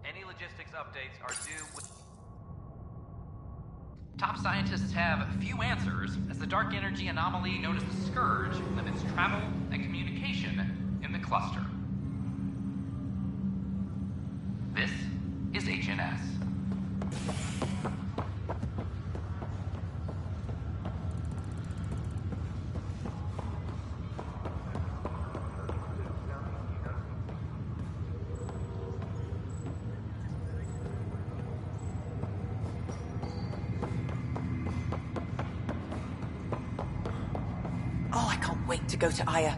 Any logistics updates are due with... Top scientists have few answers as the dark energy anomaly known as the Scourge limits travel and communication in the cluster. This is HNS. To go to Aya.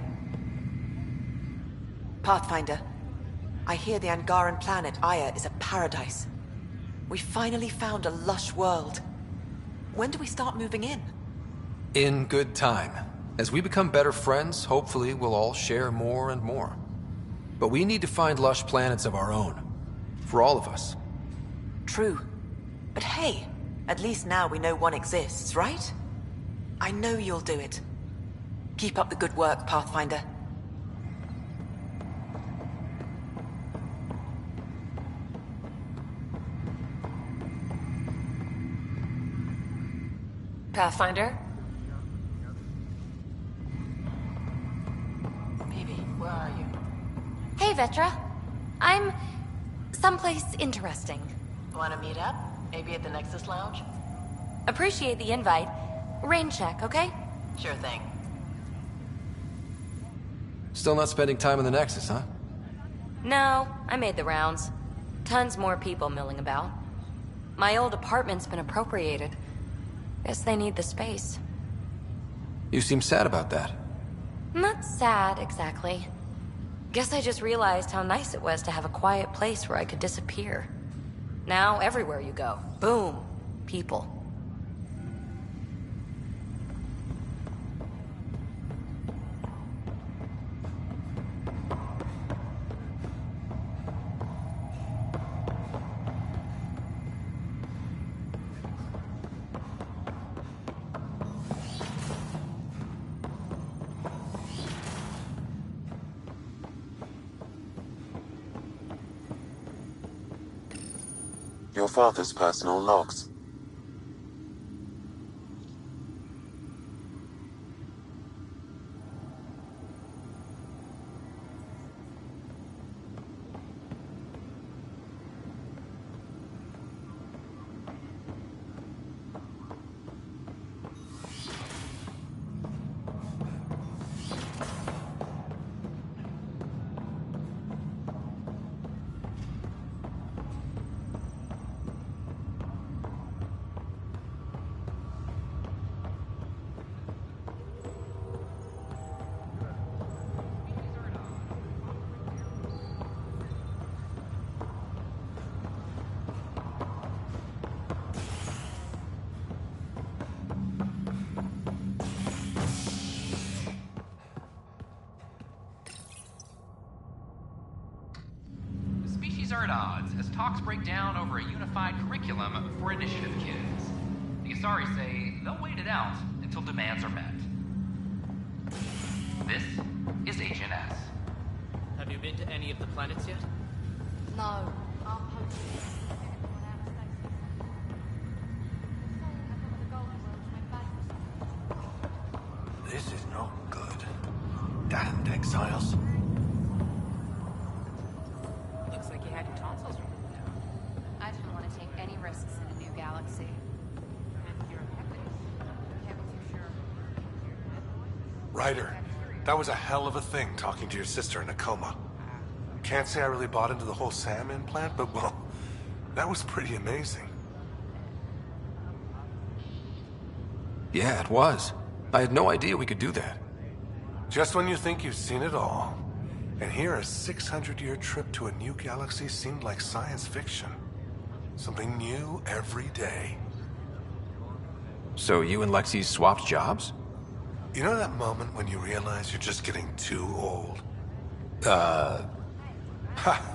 Pathfinder, I hear the Angaran planet Aya is a paradise. We finally found a lush world. When do we start moving in? In good time. As we become better friends, hopefully we'll all share more and more. But we need to find lush planets of our own. For all of us. True. But hey, at least now we know one exists, right? I know you'll do it. Keep up the good work, Pathfinder. Pathfinder? Phoebe, where are you? Hey, Vetra. I'm someplace interesting. Want to meet up? Maybe at the Nexus Lounge? Appreciate the invite. Rain check, okay? Sure thing. Still not spending time in the Nexus, huh? No, I made the rounds. Tons more people milling about. My old apartment's been appropriated. Guess they need the space. You seem sad about that. Not sad, exactly. Guess I just realized how nice it was to have a quiet place where I could disappear. Now, everywhere you go, boom, people. Your father's personal logs. Are at odds as talks break down over a unified curriculum for initiative kids. The Asari say they'll wait it out until demands are met. This is HNS. Have you been to any of the planets yet? No. This is not good. Damned exiles. Looks like you had your tonsils removed. I didn't want to take any risks in a new galaxy. And you're can't be too sure. Ryder, that was a hell of a thing talking to your sister in a coma. Can't say I really bought into the whole Sam implant, but well, that was pretty amazing. Yeah, it was. I had no idea we could do that. Just when you think you've seen it all. And here a 600-year trip to a new galaxy seemed like science fiction. Something new every day. So you and Lexi swapped jobs? You know that moment when you realize you're just getting too old? Ha,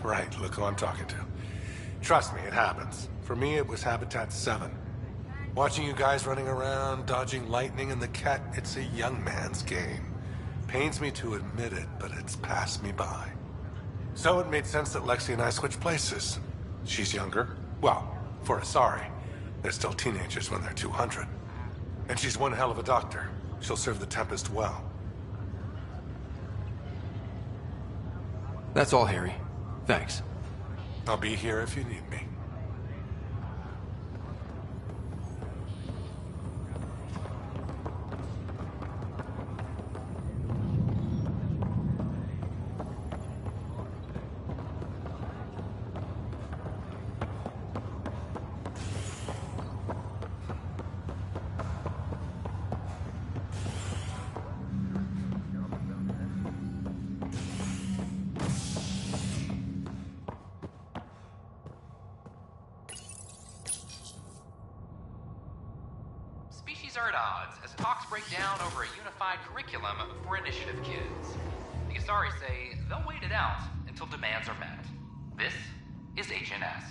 right, look who I'm talking to. Trust me, it happens. For me, it was Habitat 7. Watching you guys running around, dodging lightning and the cat, it's a young man's game. Pains me to admit it, but it's passed me by. So it made sense that Lexi and I switched places. She's younger. Well, for Asari. They're still teenagers when they're 200. And she's one hell of a doctor. She'll serve the Tempest well. That's all, Harry. Thanks. I'll be here if you need me. Species are at odds as talks break down over a unified curriculum for initiative kids. The Asari say they'll wait it out until demands are met. This is HNS.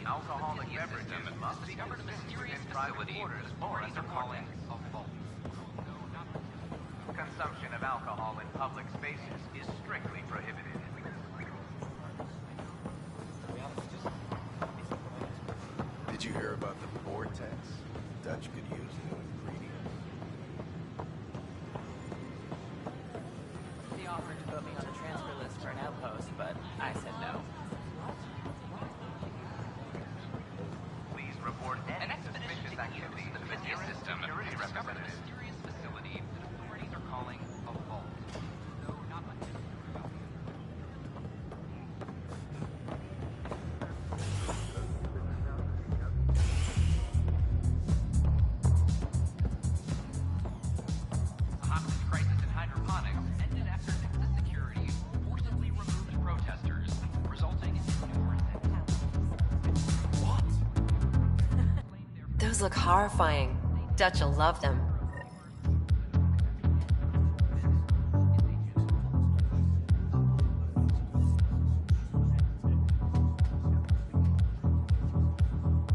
Alcoholic beverages must be discovered in mysterious facilities or as they're calling a vault. Consumption of alcohol in public spaces is strictly prohibited. Did you hear about the vortex? Dutch could use new ingredients. They offered to put me on the transfer list for an outpost, but I said no. Report an suspicious activity in the Vidia system discovered a mysterious facility that authorities are calling a vault. Though not much is clear about the hostage crisis in hydroponics ended after Nexus Security forcibly removed protesters, resulting in numerous attacks. What? Those look horrifying. Dutch will love them.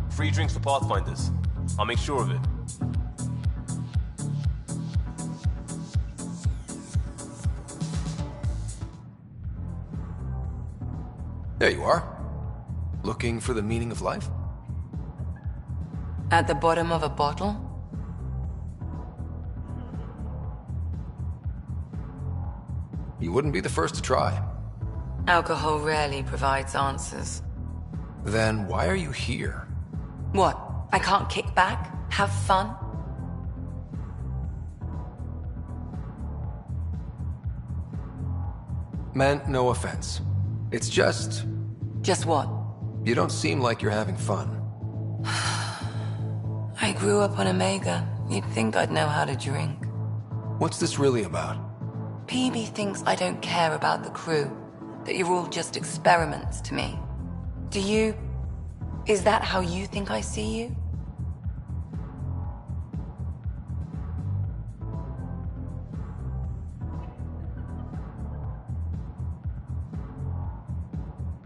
Free drinks for Pathfinders. I'll make sure of it. There you are. Looking for the meaning of life? At the bottom of a bottle? You wouldn't be the first to try. Alcohol rarely provides answers. Then why are you here? What? I can't kick back? Have fun? Meant no offense. It's just... Just what? You don't seem like you're having fun. I grew up on Omega. You'd think I'd know how to drink. What's this really about? PB thinks I don't care about the crew. That you're all just experiments to me. Do you? Is that how you think I see you?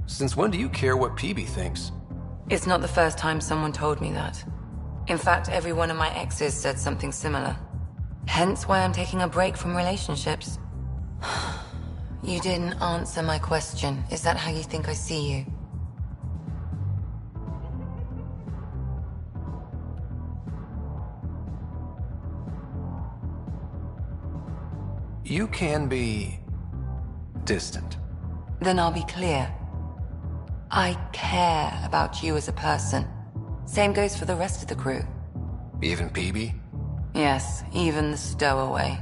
Since when do you care what PB thinks? It's not the first time someone told me that. In fact, every one of my exes said something similar. Hence why I'm taking a break from relationships. You didn't answer my question. Is that how you think I see you? You can be distant. Then I'll be clear. I care about you as a person. Same goes for the rest of the crew. Even Peebee? Yes, even the stowaway.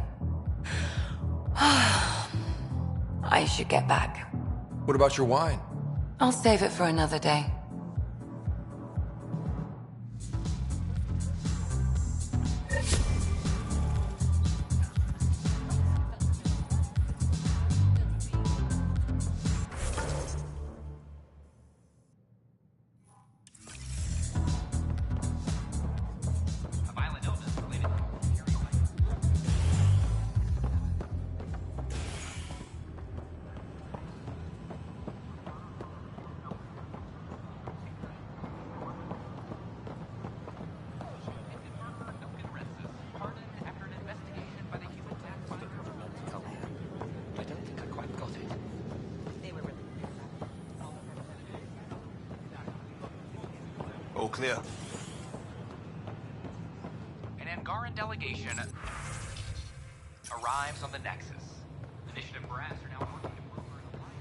I should get back. What about your wine? I'll save it for another day. All clear. An Angaran delegation arrives on the Nexus. Initiative brass are now working to broker an alliance.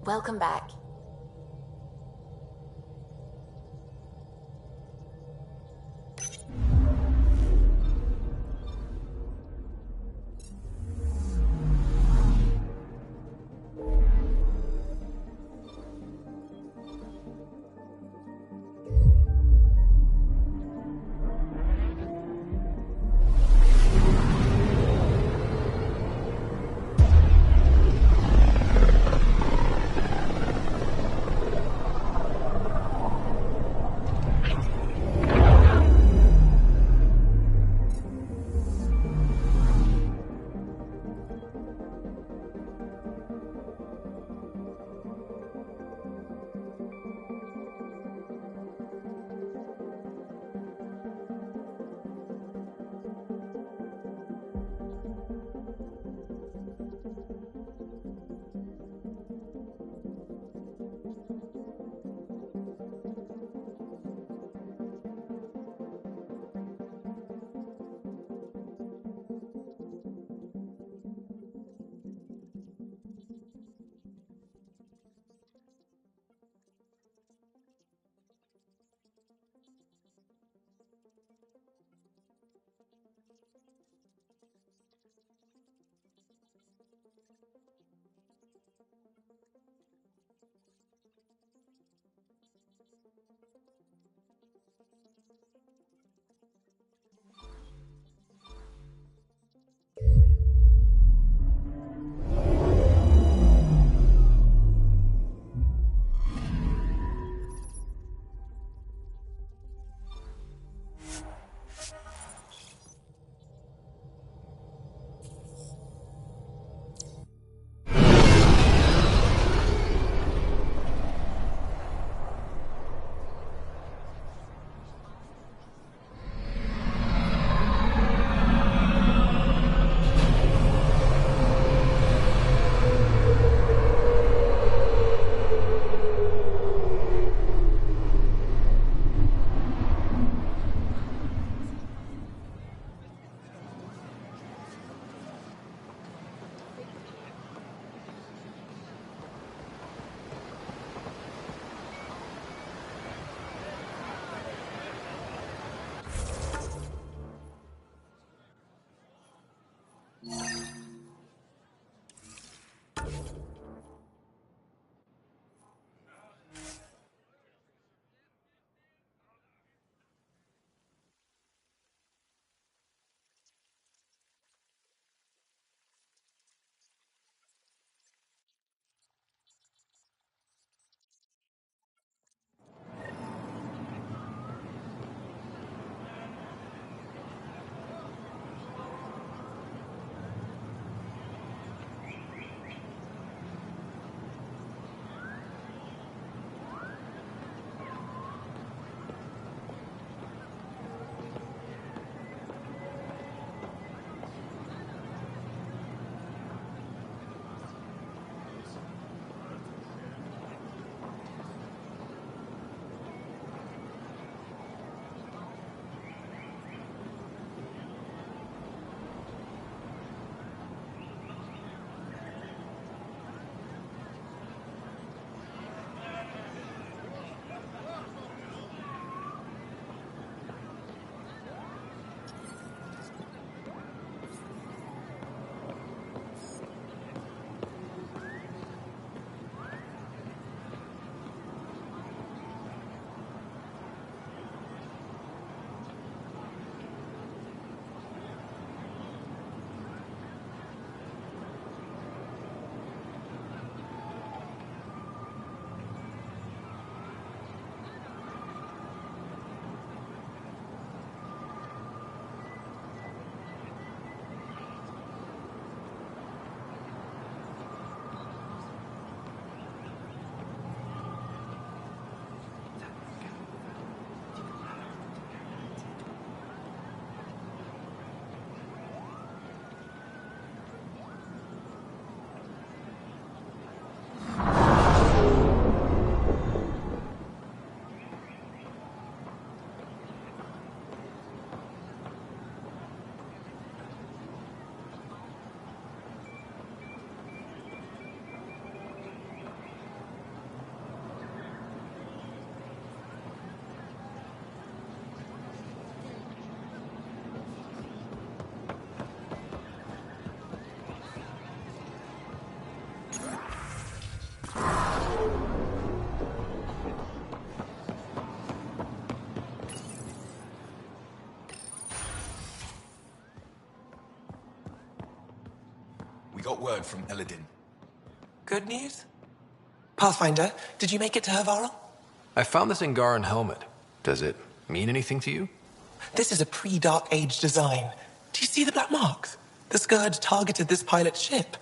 Welcome back. We got word from Eladin. Good news? Pathfinder, did you make it to her, Varl? I found this Angaran helmet. Does it mean anything to you? This is a pre-Dark Age design. Do you see the black marks? The Scourge targeted this pilot's ship.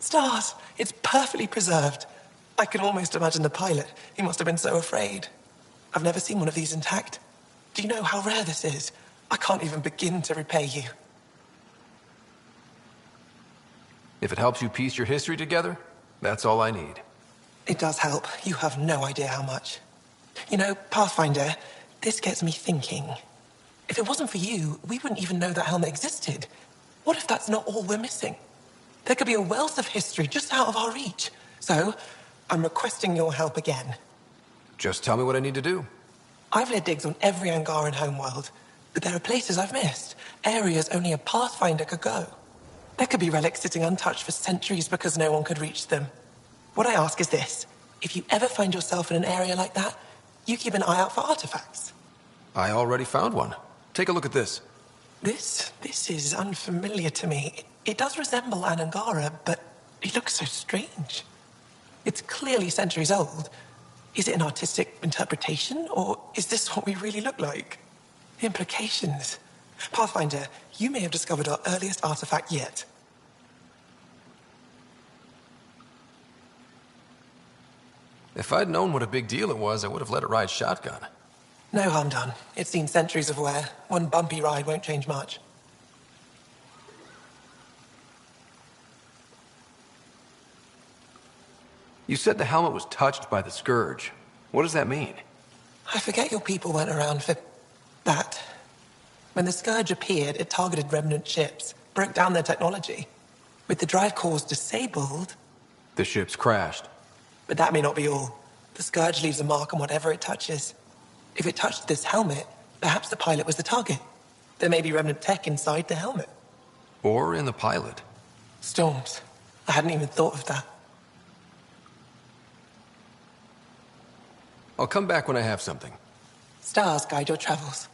Stars, it's perfectly preserved. I can almost imagine the pilot. He must have been so afraid. I've never seen one of these intact. Do you know how rare this is? I can't even begin to repay you. If it helps you piece your history together, that's all I need. It does help. You have no idea how much. You know, Pathfinder, this gets me thinking. If it wasn't for you, we wouldn't even know that helmet existed. What if that's not all we're missing? There could be a wealth of history just out of our reach. So, I'm requesting your help again. Just tell me what I need to do. I've led digs on every Angaran homeworld, but there are places I've missed, areas only a Pathfinder could go. There could be relics sitting untouched for centuries because no one could reach them. What I ask is this. If you ever find yourself in an area like that, you keep an eye out for artifacts. I already found one. Take a look at this. This is unfamiliar to me. It does resemble an Angara, but it looks so strange. It's clearly centuries old. Is it an artistic interpretation, or is this what we really look like? Implications. Pathfinder, you may have discovered our earliest artifact yet. If I'd known what a big deal it was, I would have let it ride shotgun. No harm done. It's seen centuries of wear. One bumpy ride won't change much. You said the helmet was touched by the Scourge. What does that mean? I forget your people weren't around for that. When the Scourge appeared, it targeted remnant ships, broke down their technology. With the drive cores disabled... The ships crashed. But that may not be all. The Scourge leaves a mark on whatever it touches. If it touched this helmet, perhaps the pilot was the target. There may be remnant tech inside the helmet. Or in the pilot. Storms. I hadn't even thought of that. I'll come back when I have something. Stars guide your travels.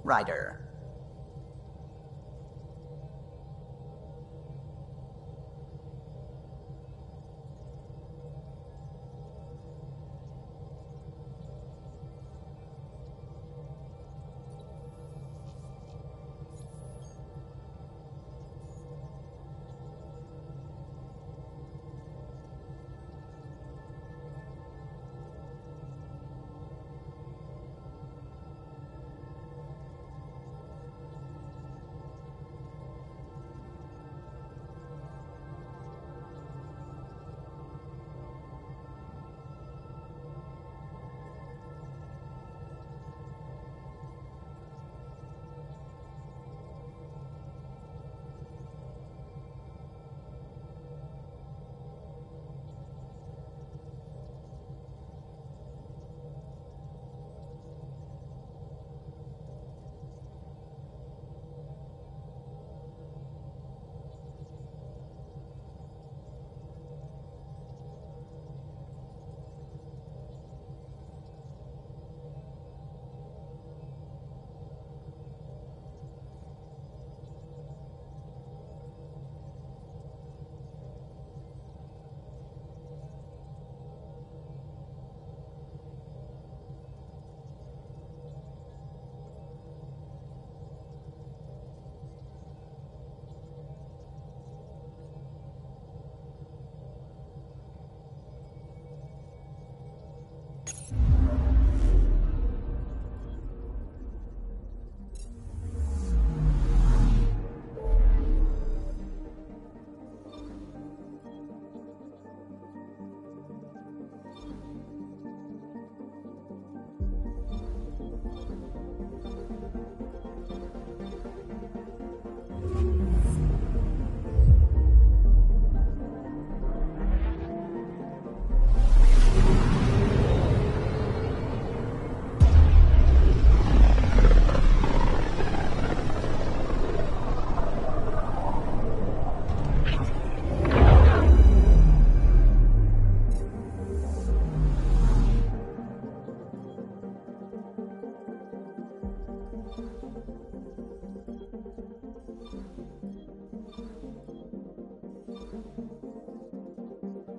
Ryder.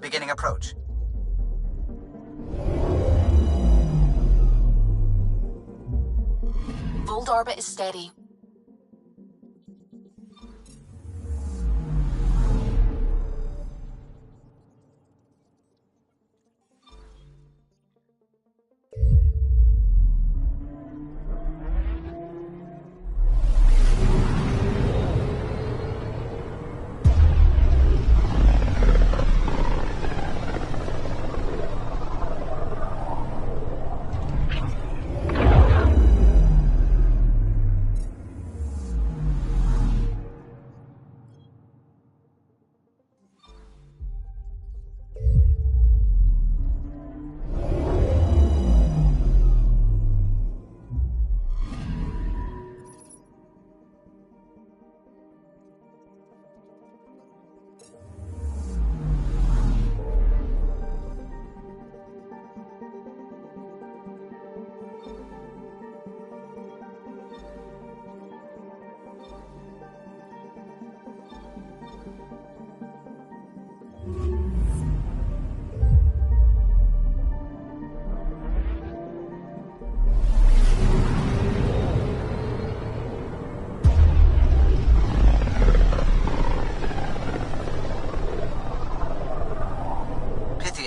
Beginning approach. Bold orbit is steady.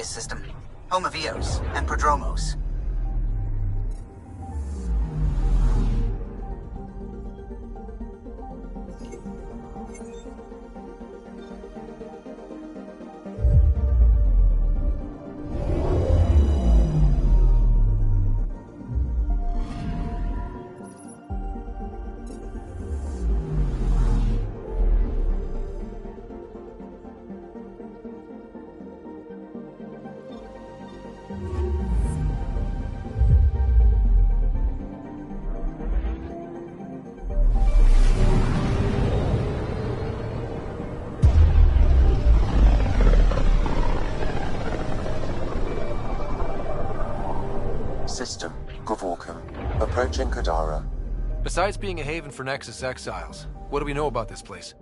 System, home of Eos and Prodromos. System, Gavorka. Approaching Kadara. Besides being a haven for Nexus exiles, what do we know about this place?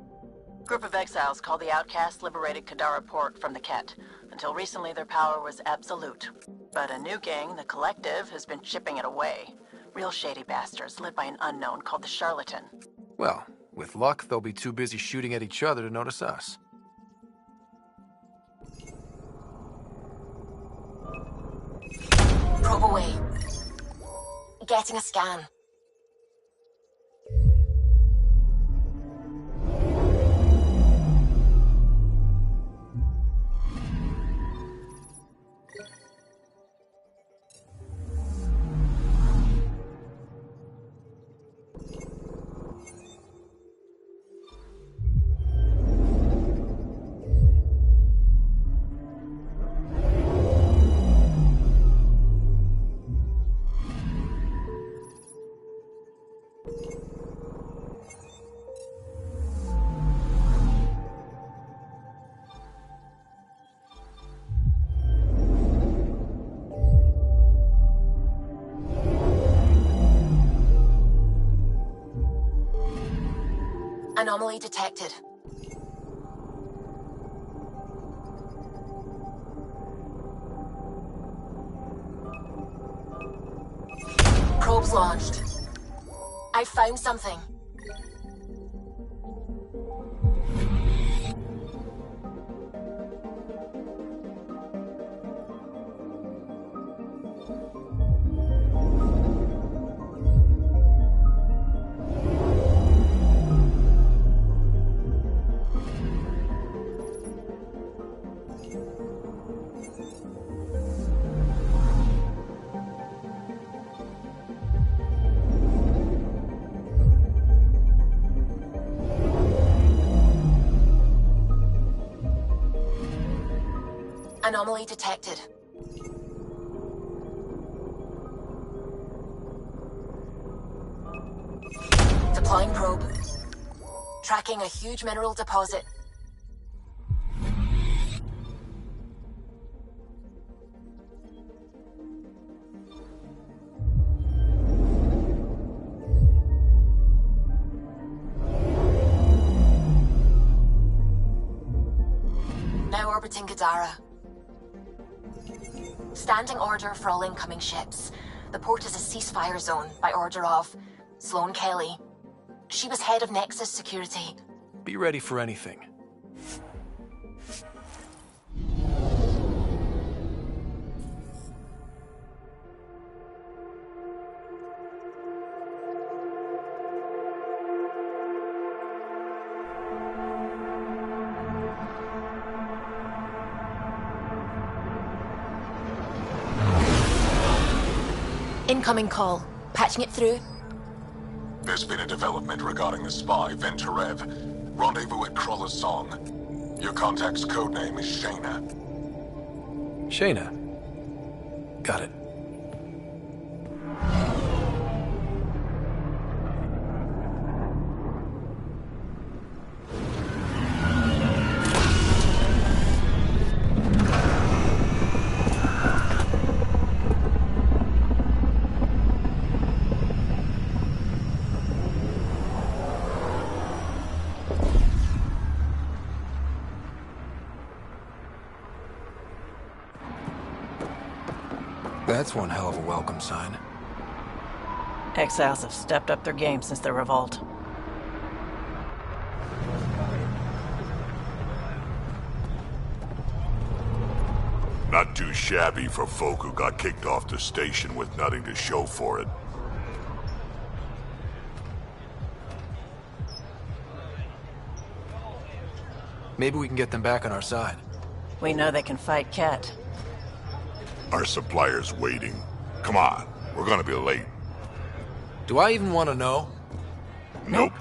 Group of exiles called the Outcasts liberated Kadara Port from the Ket. Until recently, their power was absolute. But a new gang, the Collective, has been chipping it away. Real shady bastards, led by an unknown called the Charlatan. Well, with luck, they'll be too busy shooting at each other to notice us. Probe away. Getting a scan. Anomaly detected. Probes launched. I found something. Anomaly detected. Deploying probe. Tracking a huge mineral deposit. Now orbiting Kadara. Standing order for all incoming ships. The port is a ceasefire zone by order of Sloane Kelly. She was head of Nexus security. Be ready for anything. Incoming call. Patching it through. There's been a development regarding the spy, Venturev. Rendezvous at Kroller's Song. Your contact's codename is Shayna. Shayna. Got it. That's one hell of a welcome sign. Exiles have stepped up their game since the revolt. Not too shabby for folk who got kicked off the station with nothing to show for it. Maybe we can get them back on our side. We know they can fight Ket. Our supplier's waiting. Come on, we're gonna be late. Do I even want to know? Nope.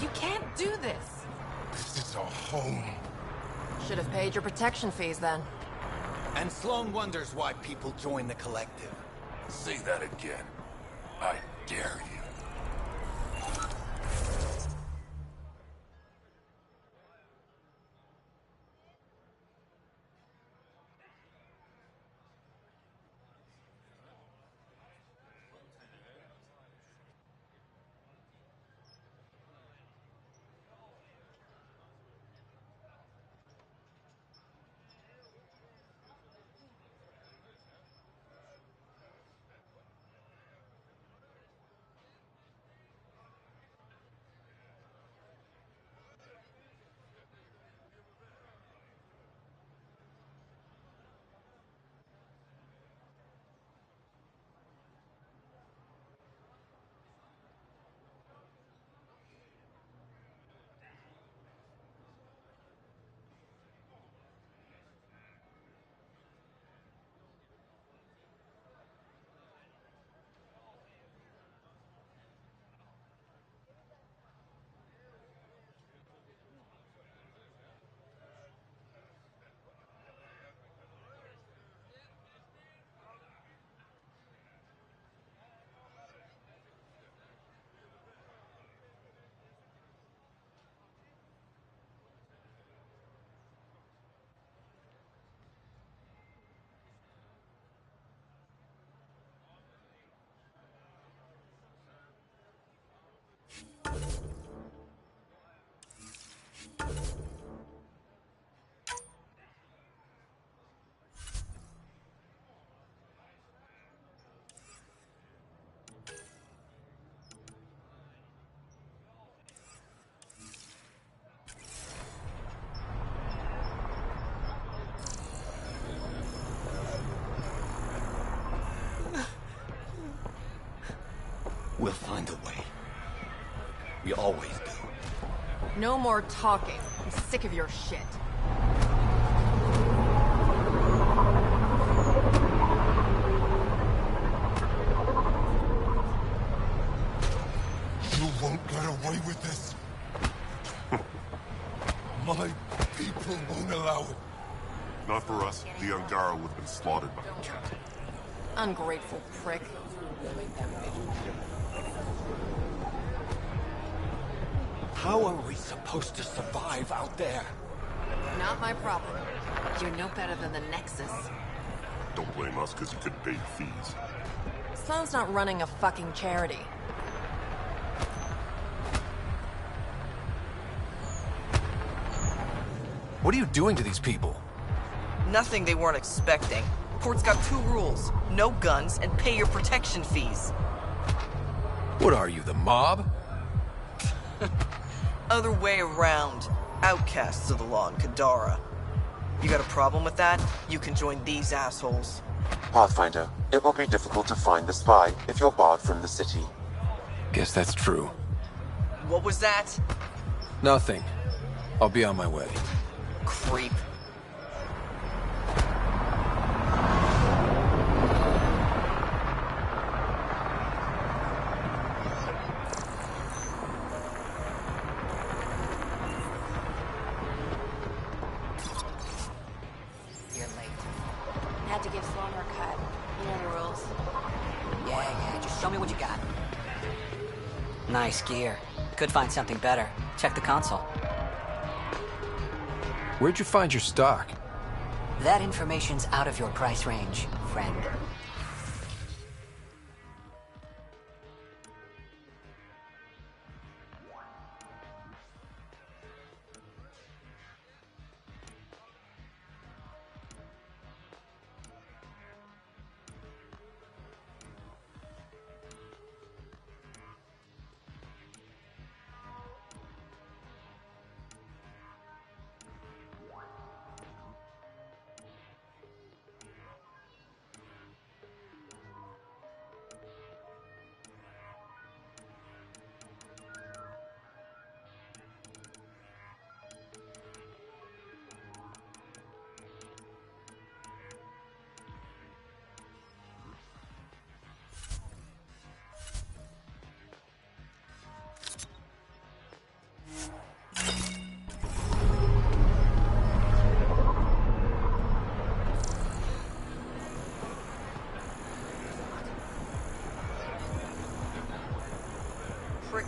You can't do this! This is our home. Should have paid your protection fees then. And Sloan wonders why people join the collective. Say that again. I dare you. We'll find a way. We always do. No more talking. I'm sick of your shit. You won't get away with this. My people won't allow it. Not for us. The Angara would have been slaughtered by the cat. Ungrateful prick. How are we supposed to survive out there? Not my problem. You're no better than the Nexus. Don't blame us because you couldn't pay your fees. Sloan's not running a fucking charity. What are you doing to these people? Nothing they weren't expecting. Port's got 2 rules. No guns and pay your protection fees. What are you, the mob? Other way around. Outcasts of the law in Kadara. You got a problem with that? You can join these assholes. Pathfinder, it will be difficult to find the spy if you're barred from the city. Guess that's true. What was that? Nothing. I'll be on my way. Creep. You're late. Had to give Sloan her cut. You know the rules. Yeah, just show me what you got. Nice gear. Could find something better. Check the console. Where'd you find your stock? That information's out of your price range, friend.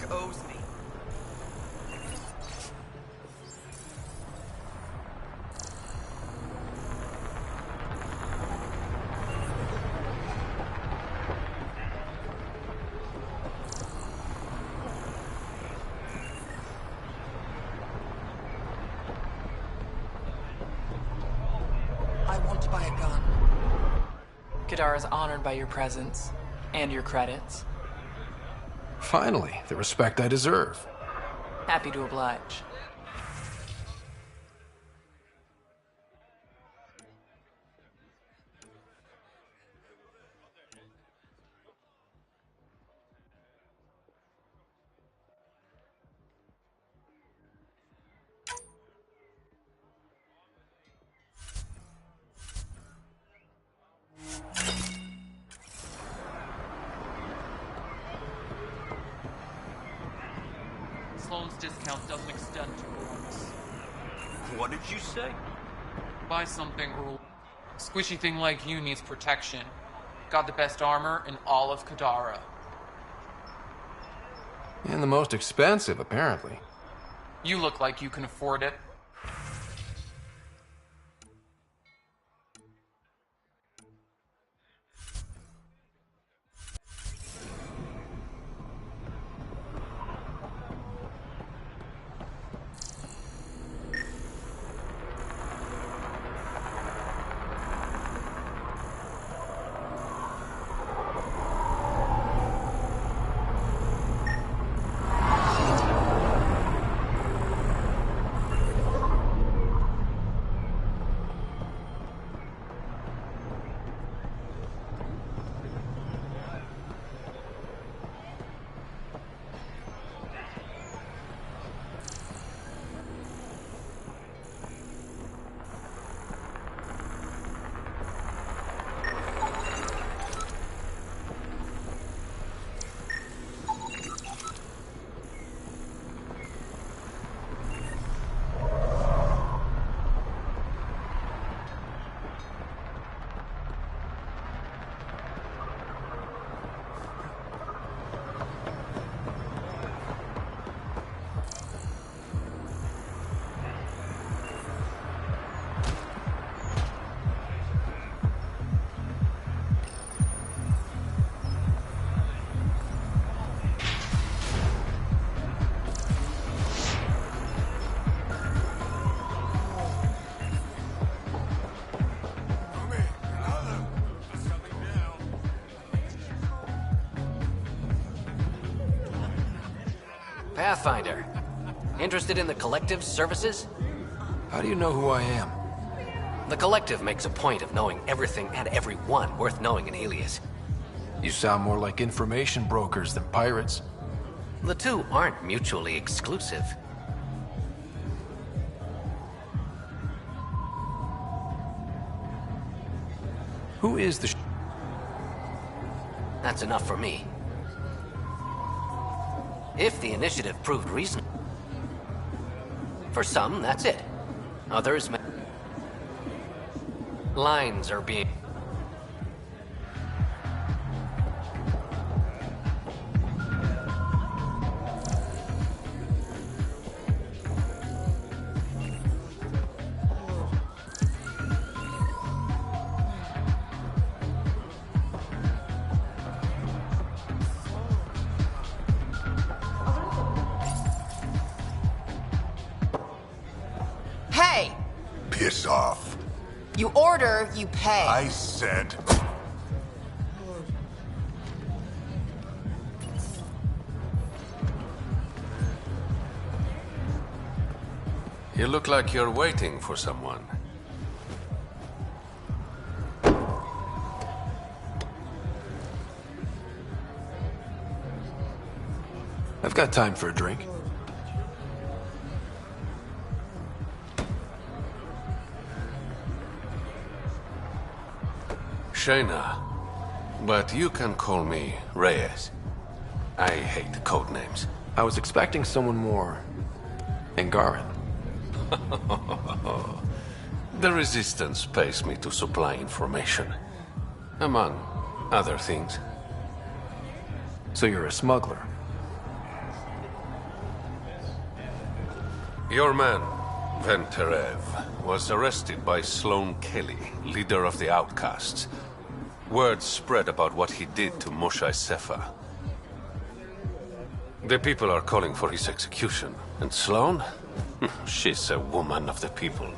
owes me. I want to buy a gun. Kadara is honored by your presence and your credits. Finally, the respect I deserve. Happy to oblige. Sloan's discount doesn't extend to orcs. What did you say? Buy something, Earl. Squishy thing like you needs protection. Got the best armor in all of Kadara. And the most expensive, apparently. You look like you can afford it. Pathfinder. Interested in the Collective's services? How do you know who I am? The Collective makes a point of knowing everything and everyone worth knowing in Helios. You sound more like information brokers than pirates. The two aren't mutually exclusive. Who is the That's enough for me. If the initiative proved reasonable. For some, that's it. Others may... Lines are being... Hey! Piss off. You order, you pay. I said... You look like you're waiting for someone. I've got time for a drink. Shayna, but you can call me Reyes. I hate code names. I was expecting someone more... Angaran. The Resistance pays me to supply information. Among other things. So you're a smuggler? Your man, Venterev, was arrested by Sloane Kelly, leader of the Outcasts. Word spread about what he did to Moshe Sefa. The people are calling for his execution. And Sloane? She's a woman of the people.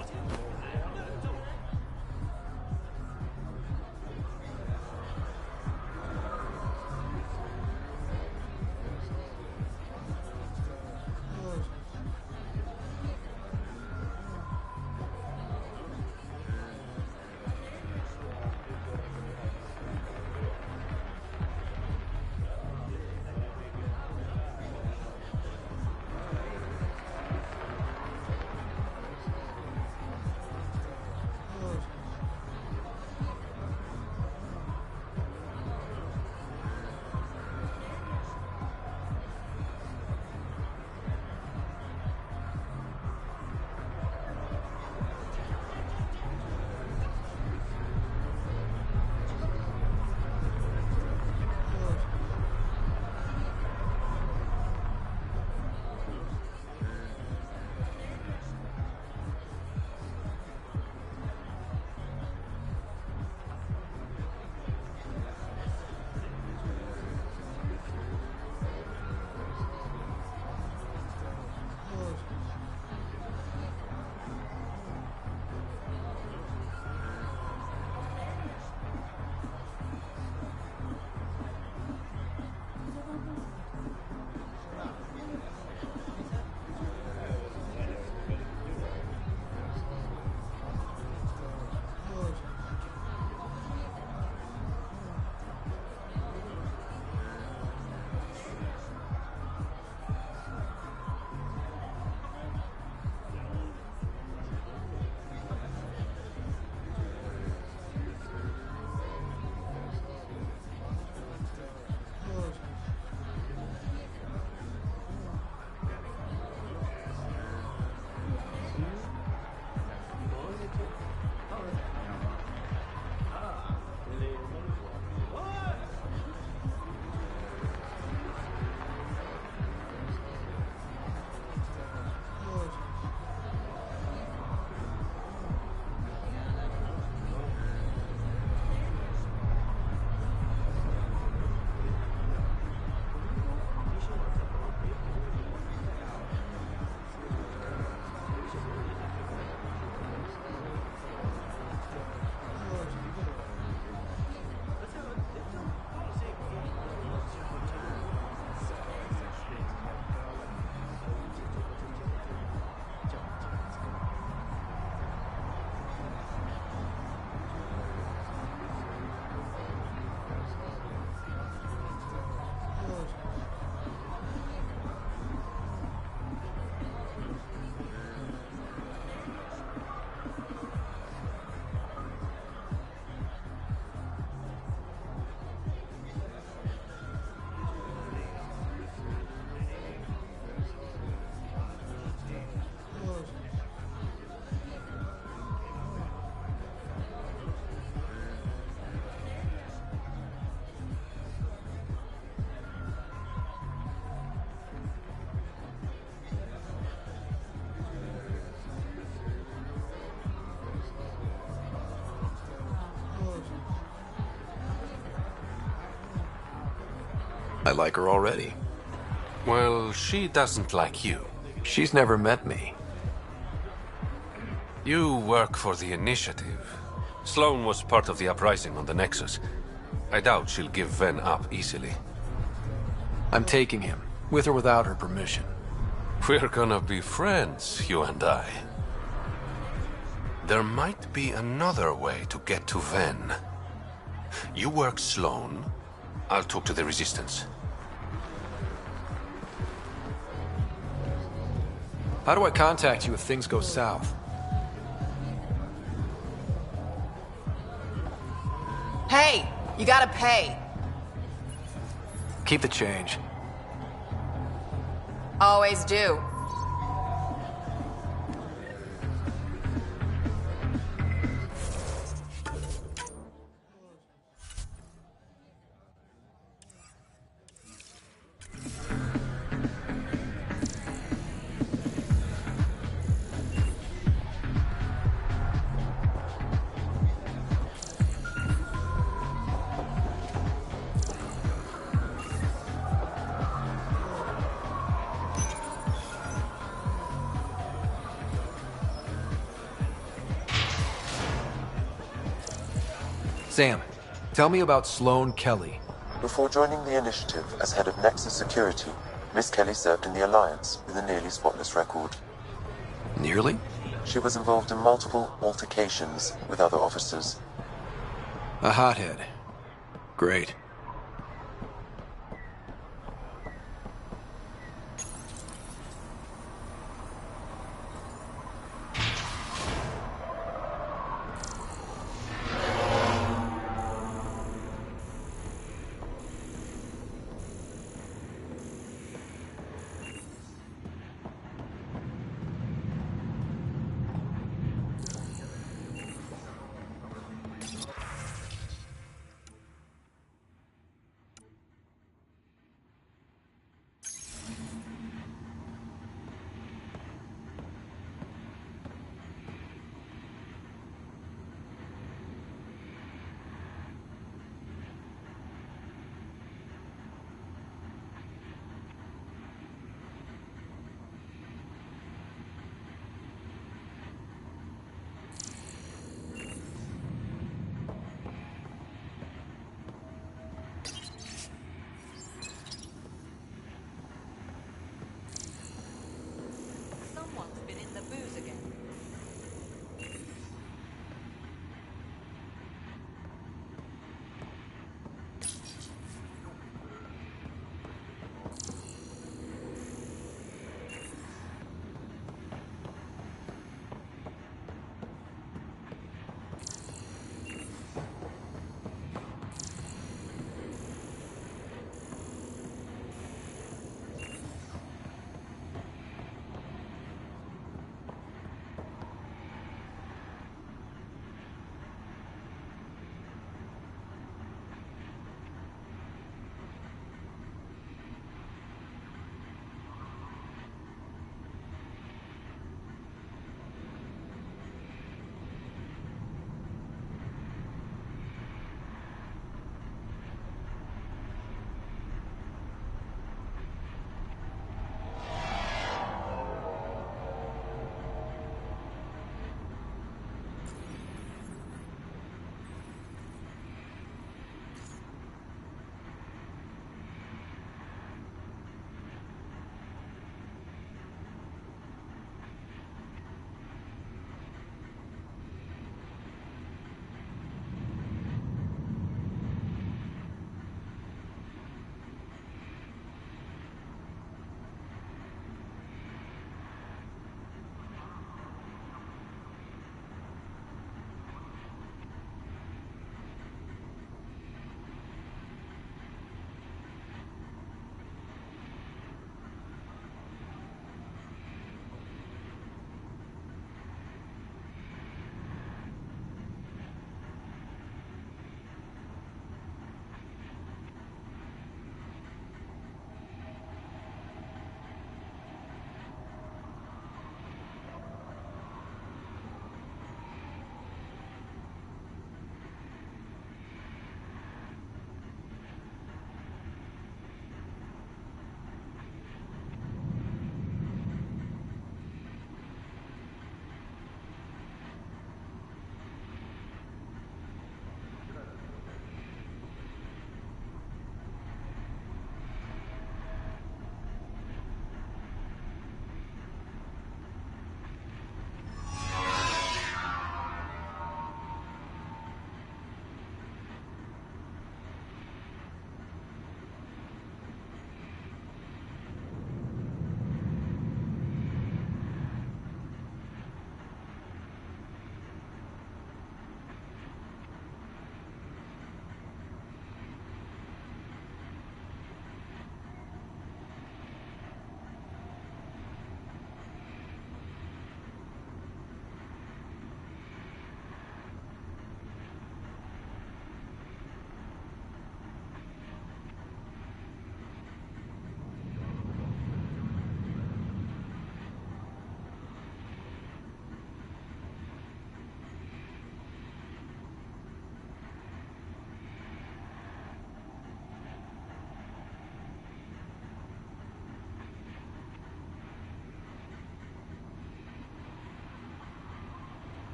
I like her already. Well, she doesn't like you. She's never met me. You work for the Initiative. Sloane was part of the uprising on the Nexus. I doubt she'll give Ven up easily. I'm taking him, with or without her permission. We're gonna be friends, you and I. There might be another way to get to Ven. You work Sloane. I'll talk to the Resistance. How do I contact you if things go south? Hey, you gotta pay. Keep the change. Always do. Sam, tell me about Sloane Kelly. Before joining the initiative as head of Nexus Security, Miss Kelly served in the Alliance with a nearly spotless record. Nearly? She was involved in multiple altercations with other officers. A hothead. Great.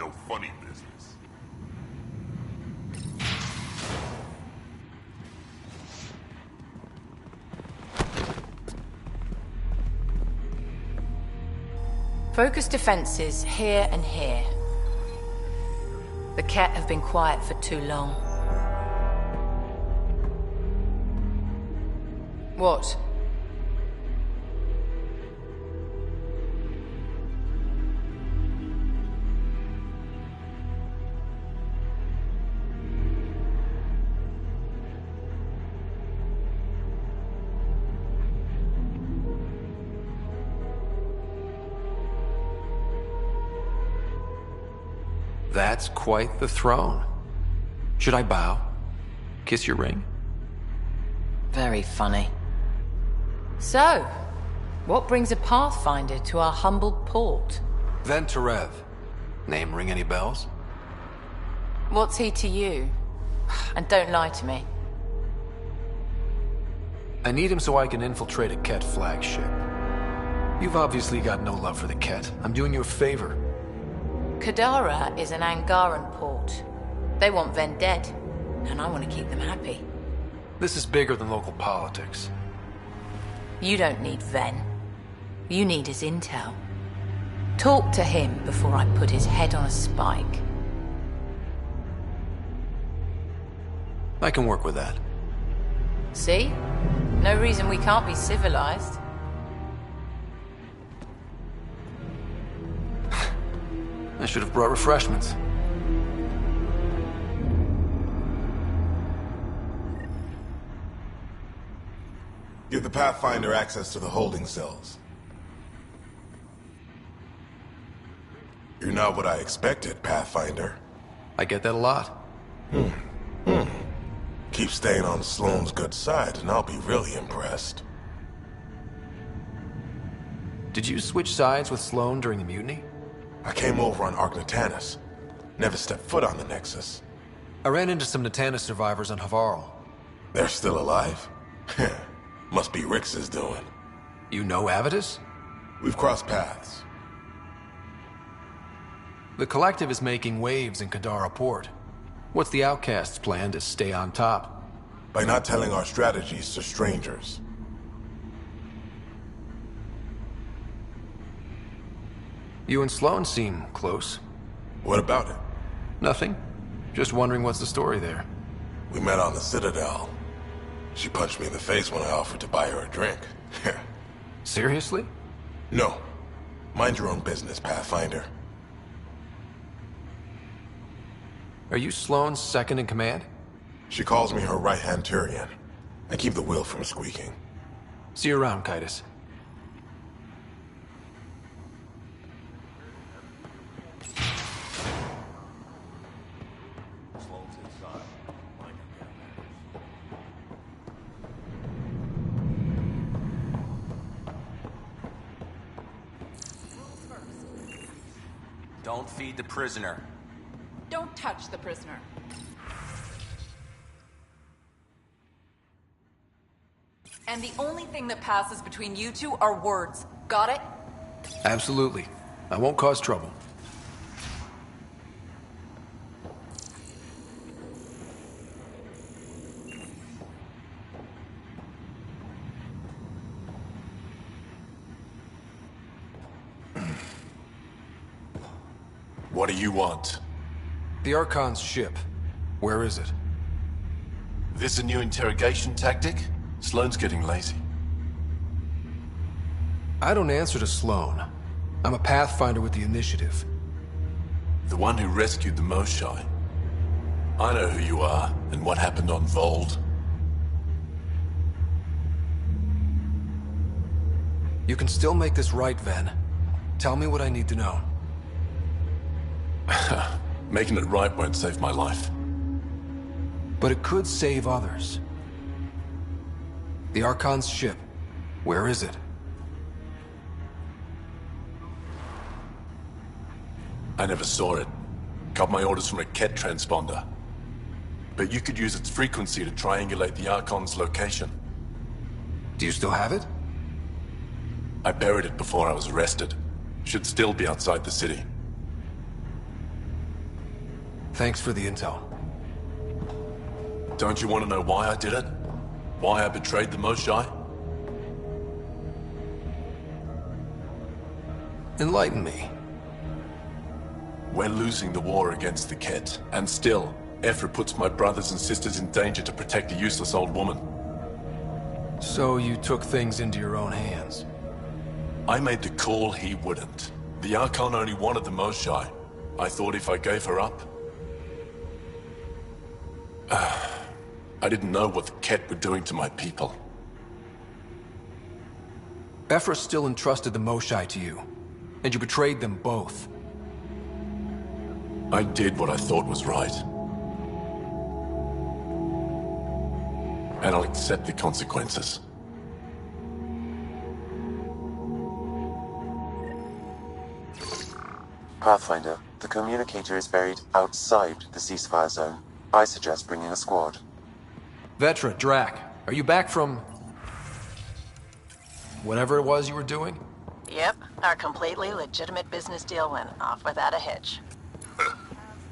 no funny business. Focus defenses here and here. The Ket have been quiet for too long. What? That's quite the throne. Should I bow? Kiss your ring? Very funny. So, what brings a Pathfinder to our humble port? Venterev. Name ring any bells? What's he to you? And don't lie to me. I need him so I can infiltrate a Ket flagship. You've obviously got no love for the Ket. I'm doing you a favor. Kadara is an Angaran port. They want Ven dead, and I want to keep them happy. This is bigger than local politics. You don't need Ven. You need his intel. Talk to him before I put his head on a spike. I can work with that. See? No reason we can't be civilized. I should have brought refreshments. Give the Pathfinder access to the holding cells. You're not what I expected, Pathfinder. I get that a lot. Keep staying on Sloane's good side, and I'll be really impressed. Did you switch sides with Sloane during the mutiny? I came over on Arcnatanus. Never stepped foot on the Nexus. I ran into some Natanus survivors on Havarl. They're still alive? Must be Rix's doing. You know Avitus? We've crossed paths. The Collective is making waves in Kadara Port. What's the Outcast's plan to stay on top? By not telling our strategies to strangers. You and Sloane seem close. What about it? Nothing. Just wondering what's the story there. We met on the Citadel. She punched me in the face when I offered to buy her a drink. Seriously? No. Mind your own business, Pathfinder. Are you Sloane's second in command? She calls me her right-hand Turian. I keep the wheel from squeaking. See you around, Kitus. Don't feed the prisoner. Don't touch the prisoner. And the only thing that passes between you two are words. Got it? Absolutely. I won't cause trouble. What do you want? The Archon's ship. Where is it? This a new interrogation tactic? Sloane's getting lazy. I don't answer to Sloane. I'm a Pathfinder with the Initiative. The one who rescued the Moshai. I know who you are, and what happened on Vold. You can still make this right, Ven. Tell me what I need to know. Making it right won't save my life. But it could save others. The Archon's ship. Where is it? I never saw it. Got my orders from a Ket transponder. But you could use its frequency to triangulate the Archon's location. Do you still have it? I buried it before I was arrested. Should still be outside the city. Thanks for the intel. Don't you want to know why I did it? Why I betrayed the Moshae? Enlighten me. We're losing the war against the Ket, and still, Ephra puts my brothers and sisters in danger to protect a useless old woman. So you took things into your own hands? I made the call he wouldn't. The Archon only wanted the Moshae. I thought if I gave her up... I didn't know what the Ket were doing to my people. Ephra still entrusted the Moshae to you, and you betrayed them both. I did what I thought was right. And I'll accept the consequences. Pathfinder, the communicator is buried outside the ceasefire zone. I suggest bringing a squad. Vetra, Drac, are you back from... whatever it was you were doing? Yep, our completely legitimate business deal went off without a hitch.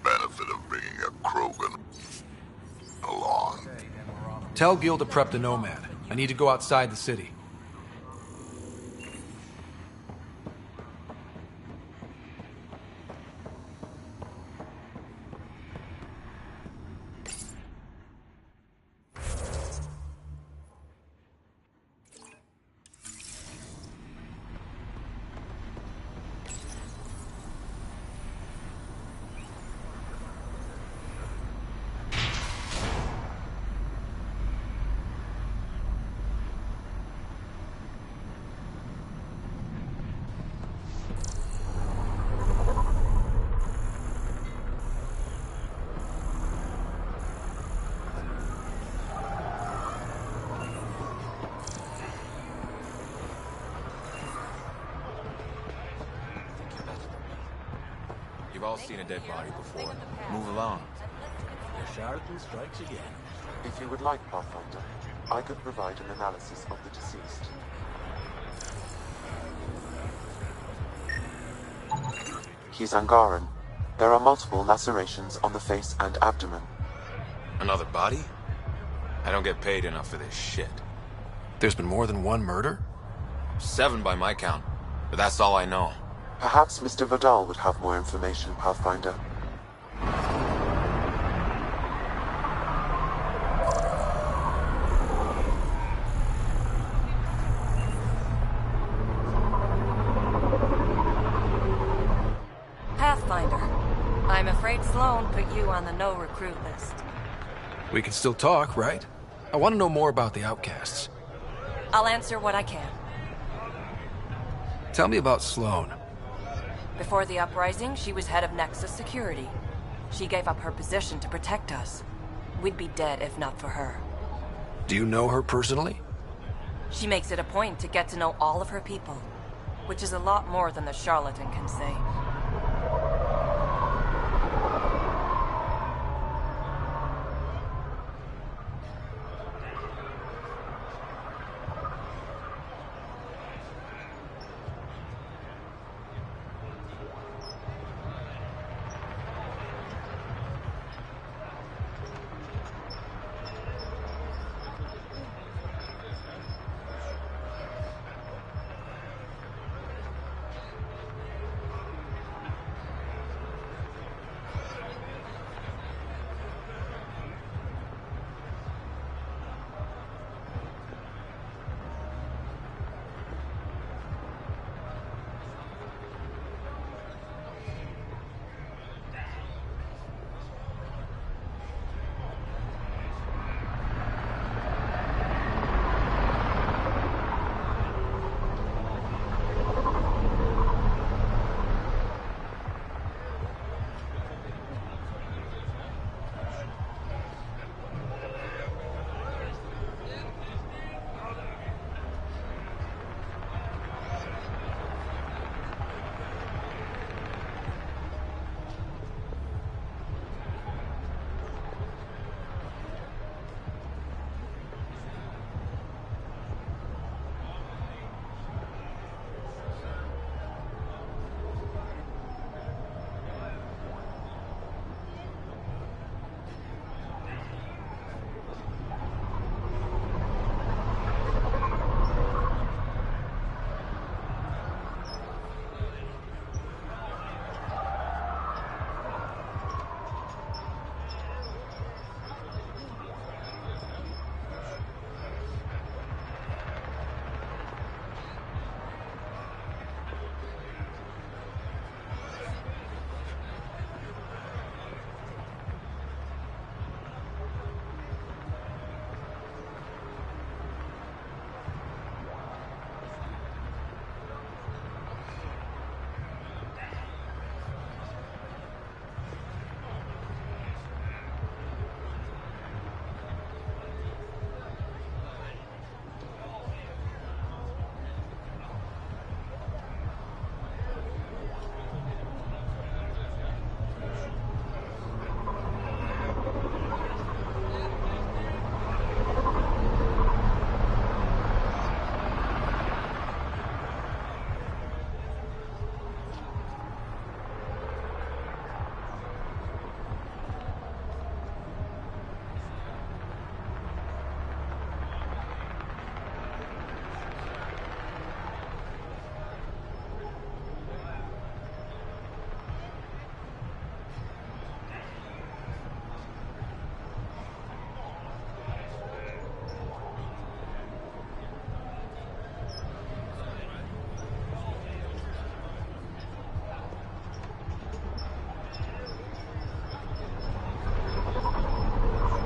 Benefit of bringing a Krogan along. Tell Gil to prep the Nomad. I need to go outside the city. You've all seen a dead body before. Move along. The charlatan strikes again. If you would like, Pathfinder, I could provide an analysis of the deceased. He's Angaran. There are multiple lacerations on the face and abdomen. Another body? I don't get paid enough for this shit. There's been more than one murder? 7 by my count, but that's all I know. Perhaps Mr. Vidal would have more information, Pathfinder. Pathfinder, I'm afraid Sloan put you on the no-recruit list. We can still talk, right? I want to know more about the outcasts. I'll answer what I can. Tell me about Sloan. Before the uprising, she was head of Nexus Security. She gave up her position to protect us. We'd be dead if not for her. Do you know her personally? She makes it a point to get to know all of her people, which is a lot more than the charlatan can say.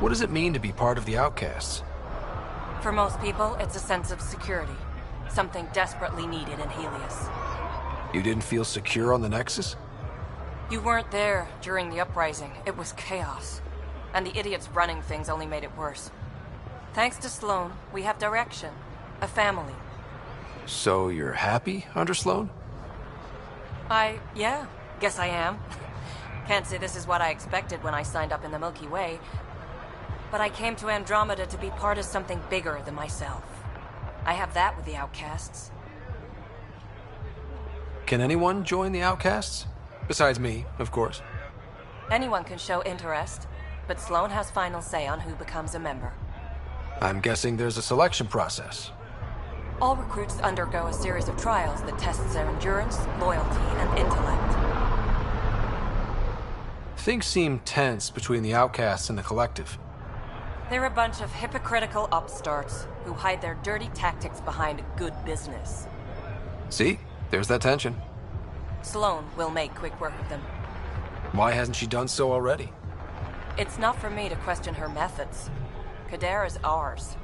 What does it mean to be part of the Outcasts? For most people, it's a sense of security. Something desperately needed in Helios. You didn't feel secure on the Nexus? You weren't there during the uprising. It was chaos. And the idiots running things only made it worse. Thanks to Sloan, we have direction. A family. So you're happy under Sloan? Yeah, guess I am. Can't say this is what I expected when I signed up in the Milky Way. But I came to Andromeda to be part of something bigger than myself. I have that with the Outcasts. Can anyone join the Outcasts? Besides me, of course. Anyone can show interest, but Sloan has final say on who becomes a member. I'm guessing there's a selection process. All recruits undergo a series of trials that tests their endurance, loyalty, and intellect. Things seem tense between the Outcasts and the Collective. They're a bunch of hypocritical upstarts who hide their dirty tactics behind good business. See? There's that tension. Sloan will make quick work of them. Why hasn't she done so already? It's not for me to question her methods. Kadara's ours.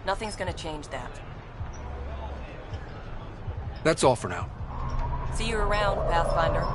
Nothing's gonna change that. That's all for now. See you around, Pathfinder.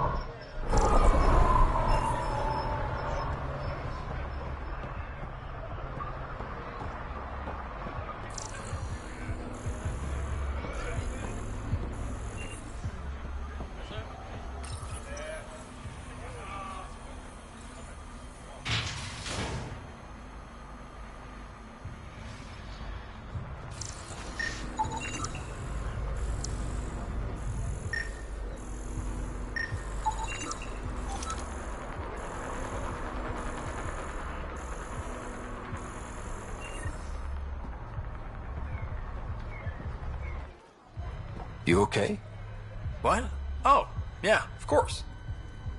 You okay? What? Oh, yeah, of course.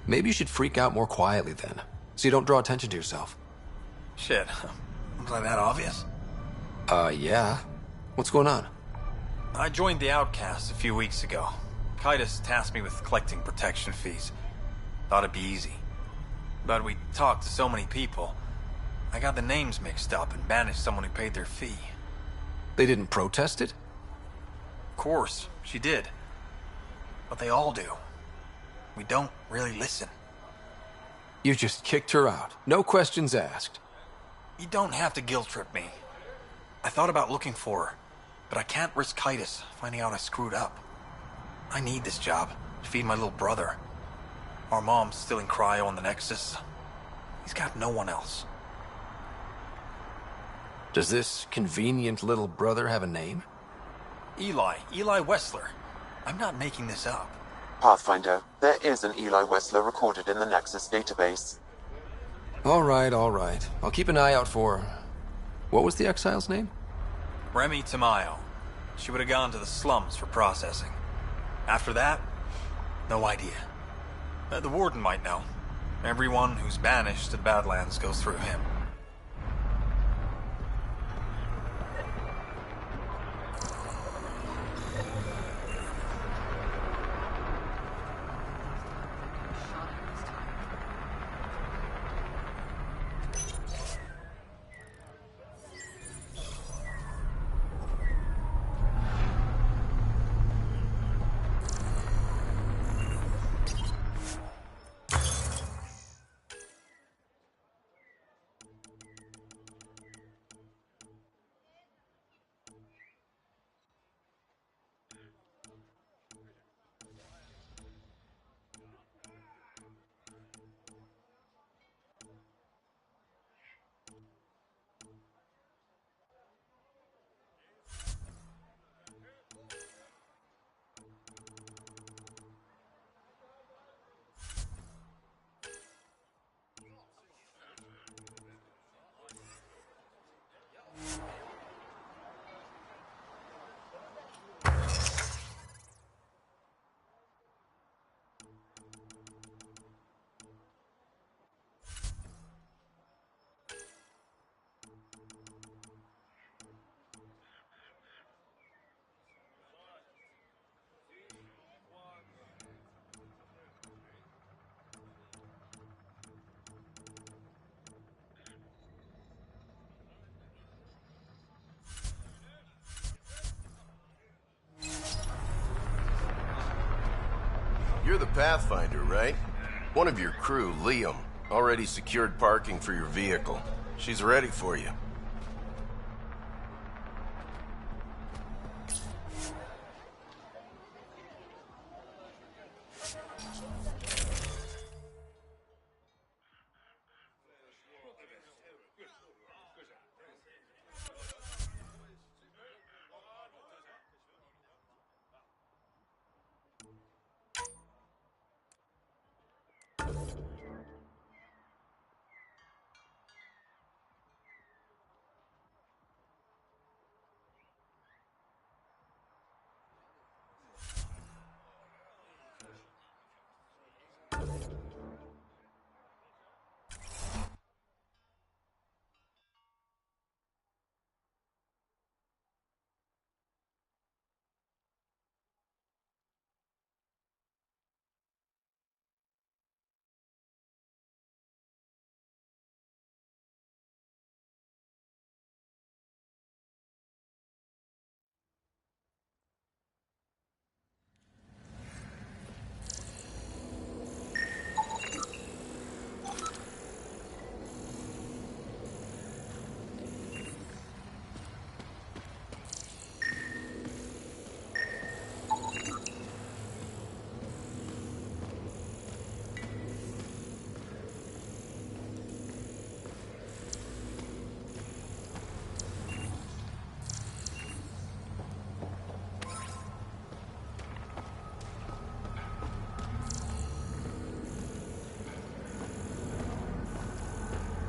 Maybe you should freak out more quietly then, so you don't draw attention to yourself. Shit. Was I that obvious? Yeah. What's going on? I joined the Outcasts a few weeks ago. Kaitis tasked me with collecting protection fees. Thought it'd be easy. But we talked to so many people. I got the names mixed up and banished someone who paid their fee. They didn't protest it? Of course, she did. But they all do. We don't really listen. You just kicked her out. No questions asked. You don't have to guilt trip me. I thought about looking for her, but I can't risk Kaitis finding out I screwed up. I need this job to feed my little brother. Our mom's still in cryo on the Nexus. He's got no one else. Does this convenient little brother have a name? Eli Wessler. I'm not making this up. Pathfinder, there is an Eli Wessler recorded in the Nexus database. All right. I'll keep an eye out for... What was the exile's name? Remy Tamayo. She would have gone to the slums for processing. After that, no idea. The warden might know. Everyone who's banished to the Badlands goes through him. You're the Pathfinder, right? One of your crew, Liam, already secured parking for your vehicle. She's ready for you.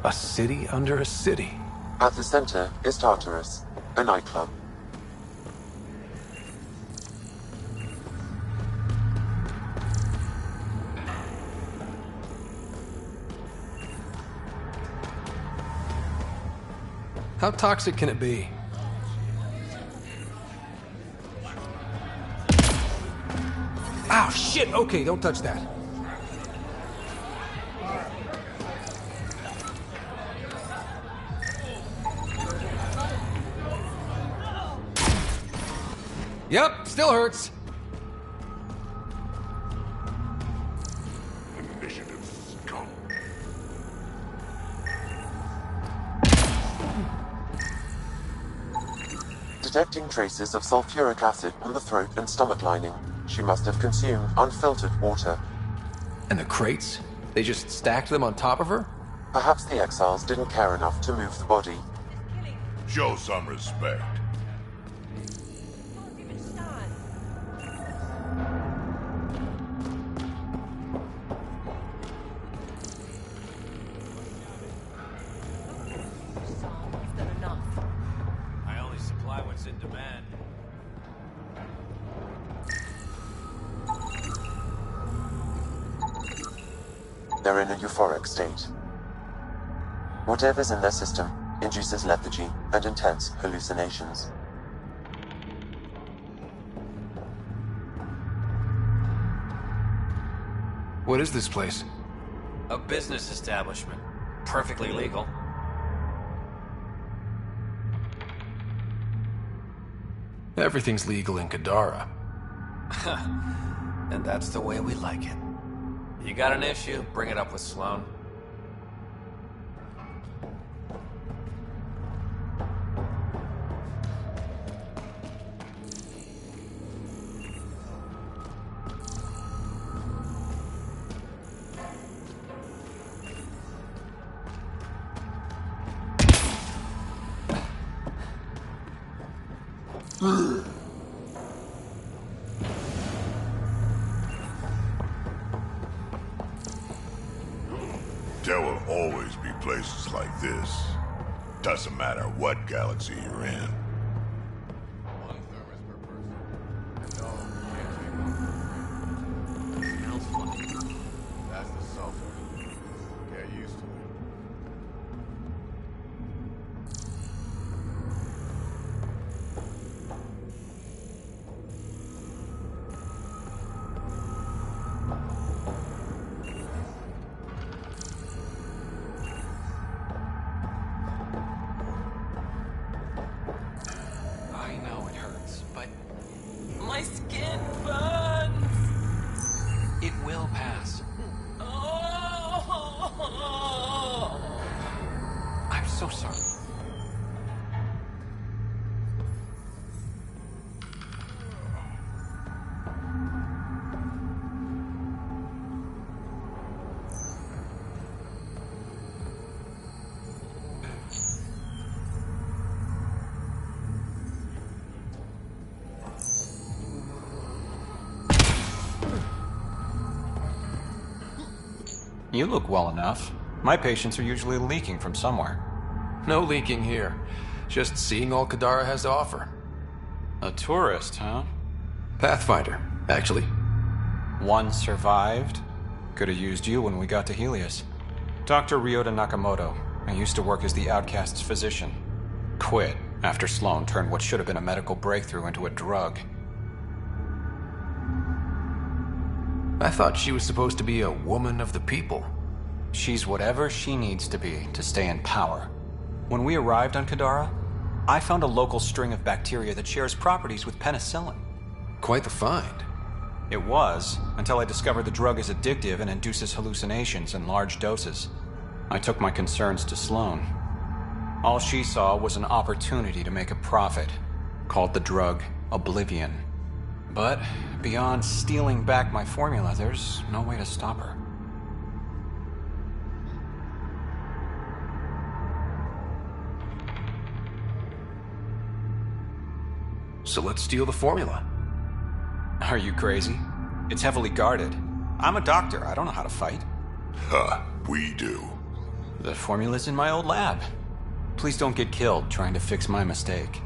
A city under a city. At the center is Tartarus, a nightclub. How toxic can it be? Ow, shit! Okay, don't touch that. Yep, still hurts. Initiative scum. Detecting traces of sulfuric acid on the throat and stomach lining. She must have consumed unfiltered water. And the crates? They just stacked them on top of her? Perhaps the exiles didn't care enough to move the body. Show some respect. I only supply what's in demand. They're in a euphoric state. Whatever's in their system induces lethargy and intense hallucinations. What is this place? A business establishment. Perfectly legal. Everything's legal in Kadara. And that's the way we like it. You got an issue? Bring it up with Sloan. There will always be places like this. Doesn't matter what galaxy you're in. That's the sulfur. Get used to it. I know it hurts, but My skin burns! it You look well enough. My patients are usually leaking from somewhere. No leaking here. Just seeing all Kadara has to offer. A tourist, huh? Pathfinder, actually. One survived. Could have used you when we got to Helios. Dr. Ryota Nakamoto. I used to work as the Outcast's physician. Quit after Sloan turned what should have been a medical breakthrough into a drug. I thought she was supposed to be a woman of the people. She's whatever she needs to be to stay in power. When we arrived on Kadara, I found a local string of bacteria that shares properties with penicillin. Quite the find. It was, until I discovered the drug is addictive and induces hallucinations in large doses. I took my concerns to Sloan. All she saw was an opportunity to make a profit, called the drug Oblivion. But beyond stealing back my formula, there's no way to stop her. So let's steal the formula. Are you crazy? It's heavily guarded. I'm a doctor. I don't know how to fight. We do. The formula's in my old lab. Please don't get killed trying to fix my mistake.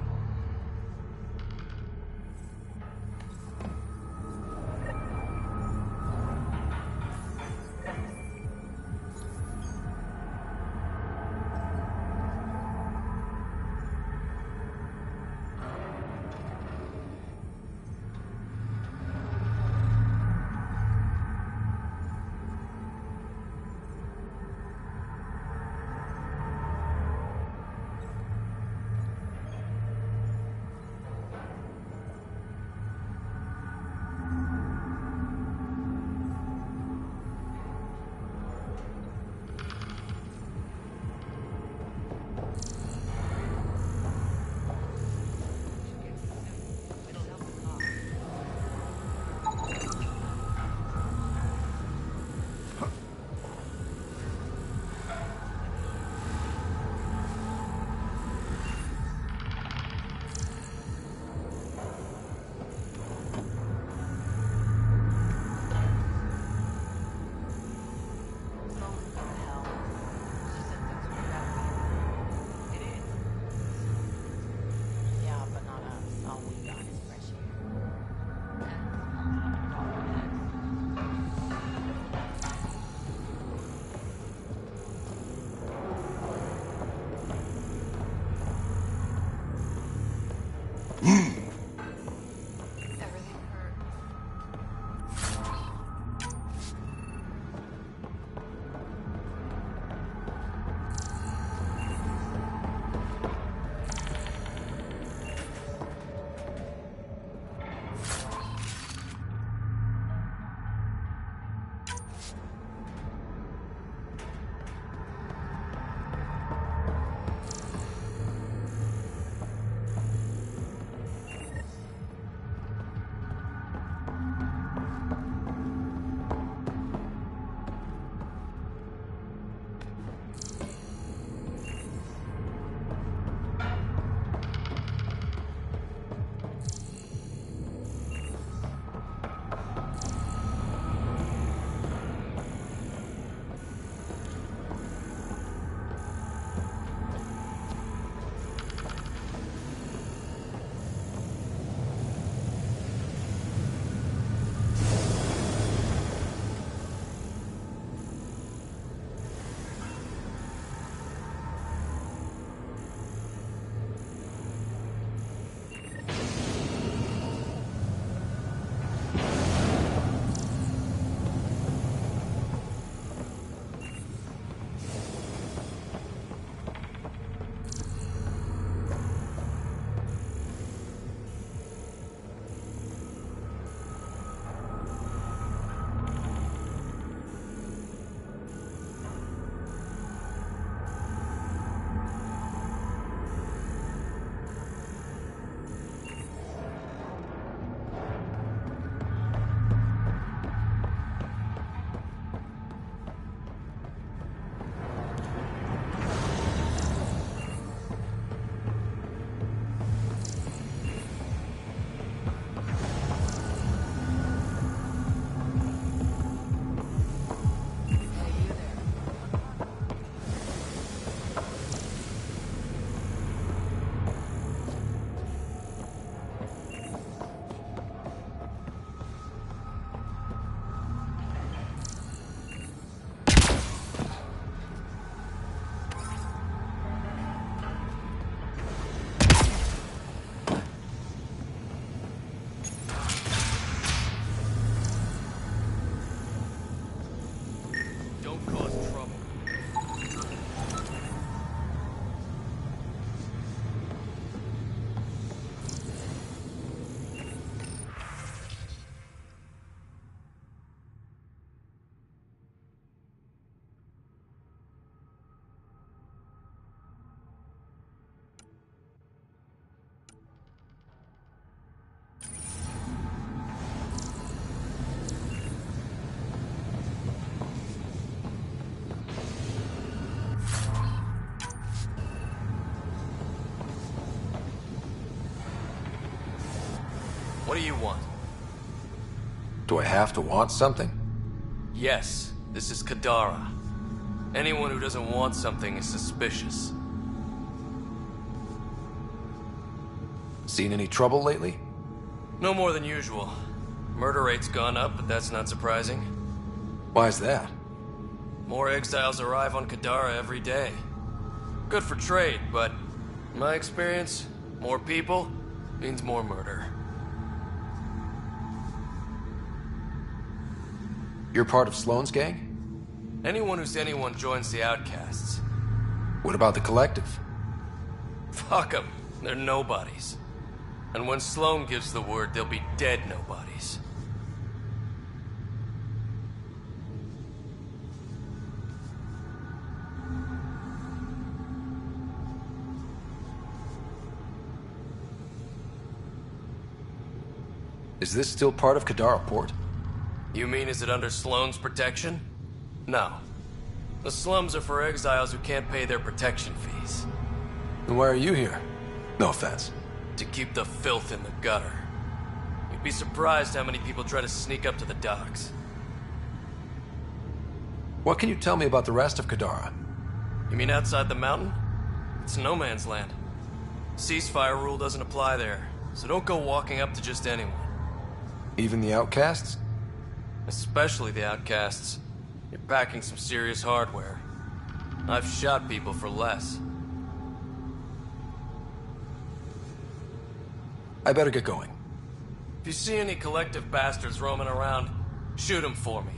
Don't cause trouble. What do you want? Do I have to want something? Yes, this is Kadara. Anyone who doesn't want something is suspicious. Seen any trouble lately? No more than usual. Murder rate's gone up, but that's not surprising. Why's that? More exiles arrive on Kadara every day. Good for trade, but in my experience, more people means more murder. You're part of Sloane's gang? Anyone who's anyone joins the Outcasts. What about the Collective? Fuck them. They're nobodies. And when Sloane gives the word, they'll be dead nobodies. Is this still part of Kadara Port? You mean, is it under Sloane's protection? No. The slums are for exiles who can't pay their protection fees. Then why are you here? No offense. To keep the filth in the gutter. You'd be surprised how many people try to sneak up to the docks. What can you tell me about the rest of Kadara? You mean outside the mountain? It's no man's land. Ceasefire rule doesn't apply there, so don't go walking up to just anyone. Even the Outcasts? Especially the Outcasts. You're packing some serious hardware. I've shot people for less. I better get going. If you see any Collective bastards roaming around, shoot them for me.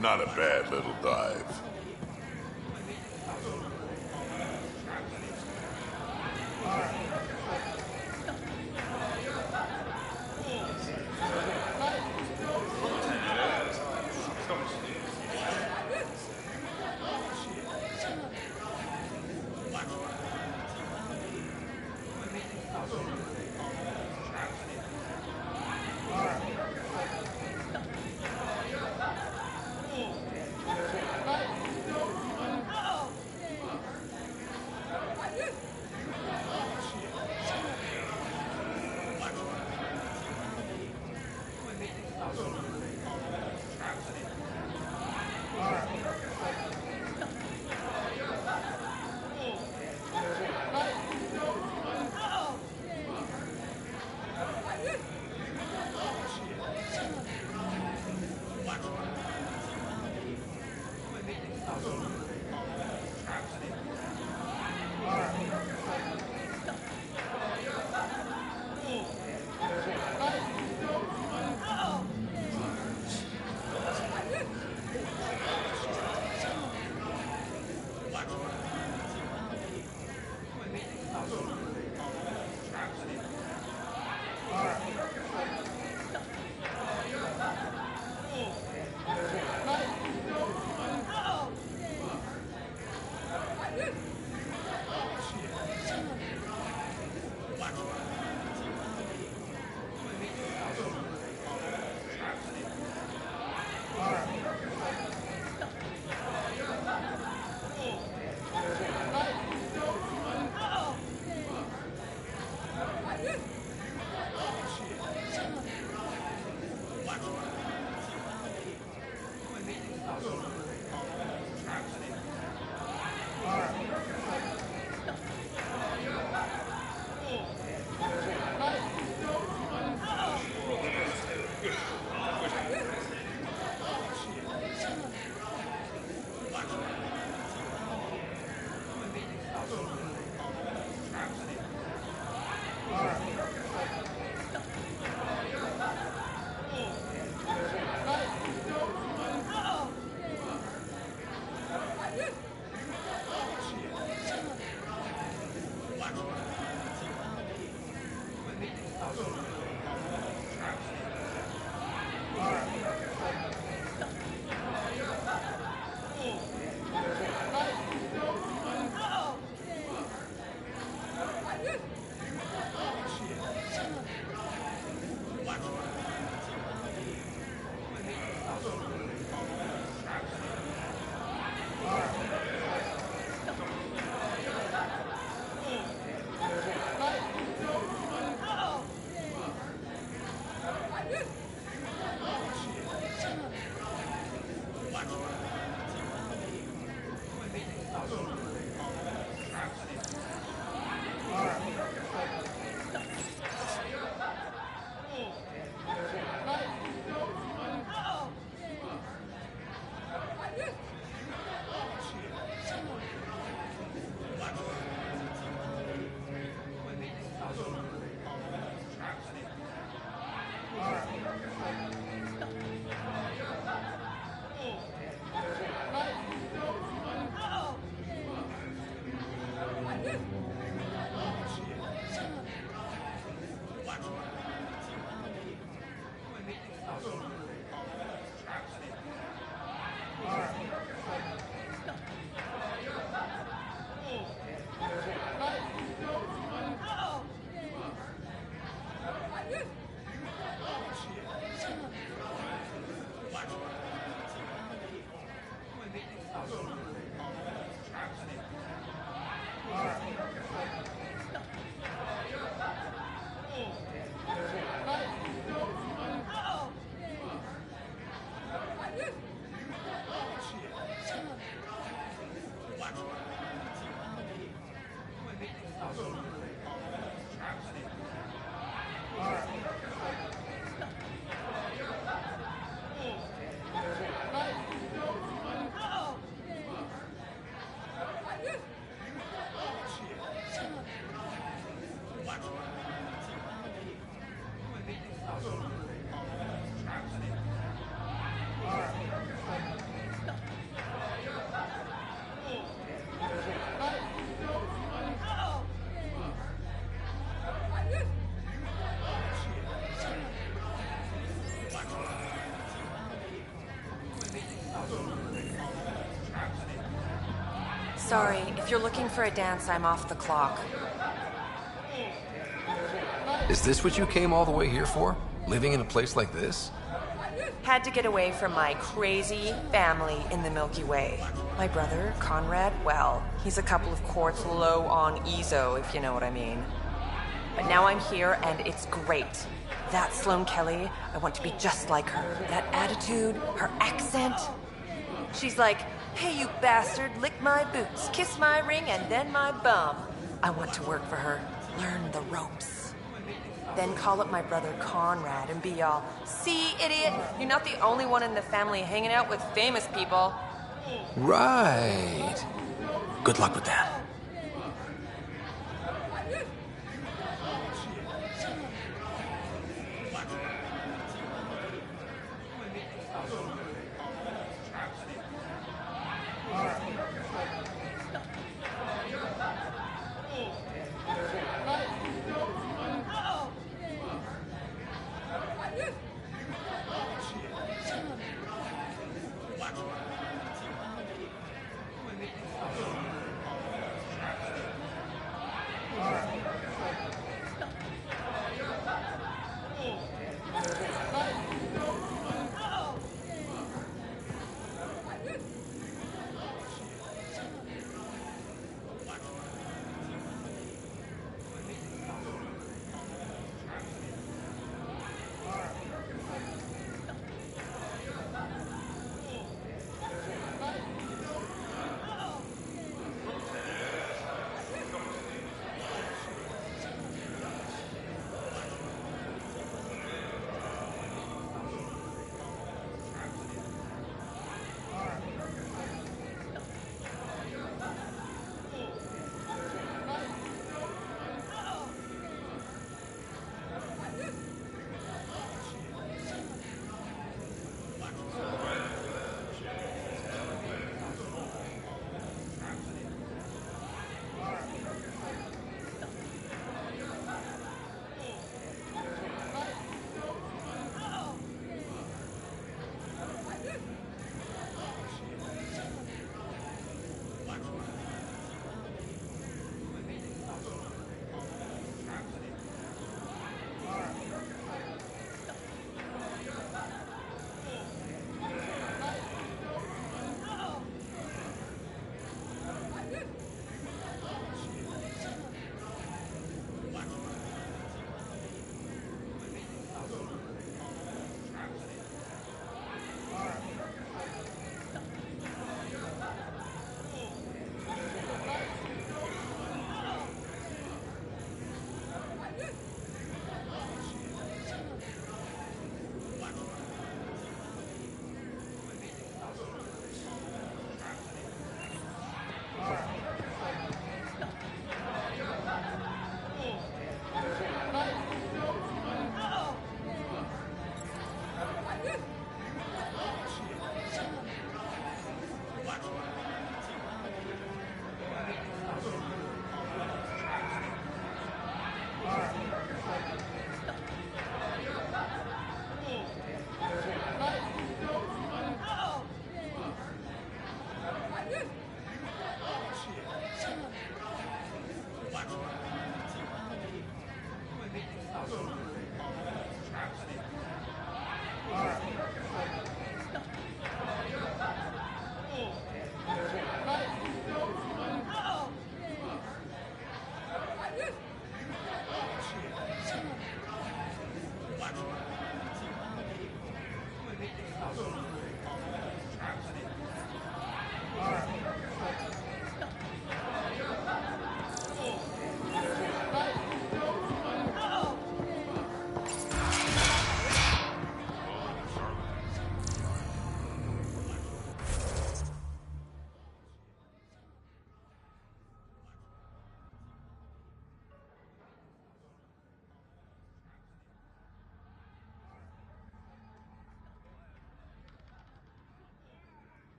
Not a bad little dive. Sorry, if you're looking for a dance, I'm off the clock. Is this what you came all the way here for? Living in a place like this? Had to get away from my crazy family in the Milky Way. My brother, Conrad, well, he's a couple of quarts low on Ezo, if you know what I mean. But now I'm here, and it's great. That Sloane Kelly, I want to be just like her. That attitude, her accent. She's like, hey, you bastard, lick my boots, kiss my ring, and then my bum. I want to work for her, learn the ropes. Then call up my brother Conrad and be all, see, idiot, you're not the only one in the family hanging out with famous people. Right. Good luck with that.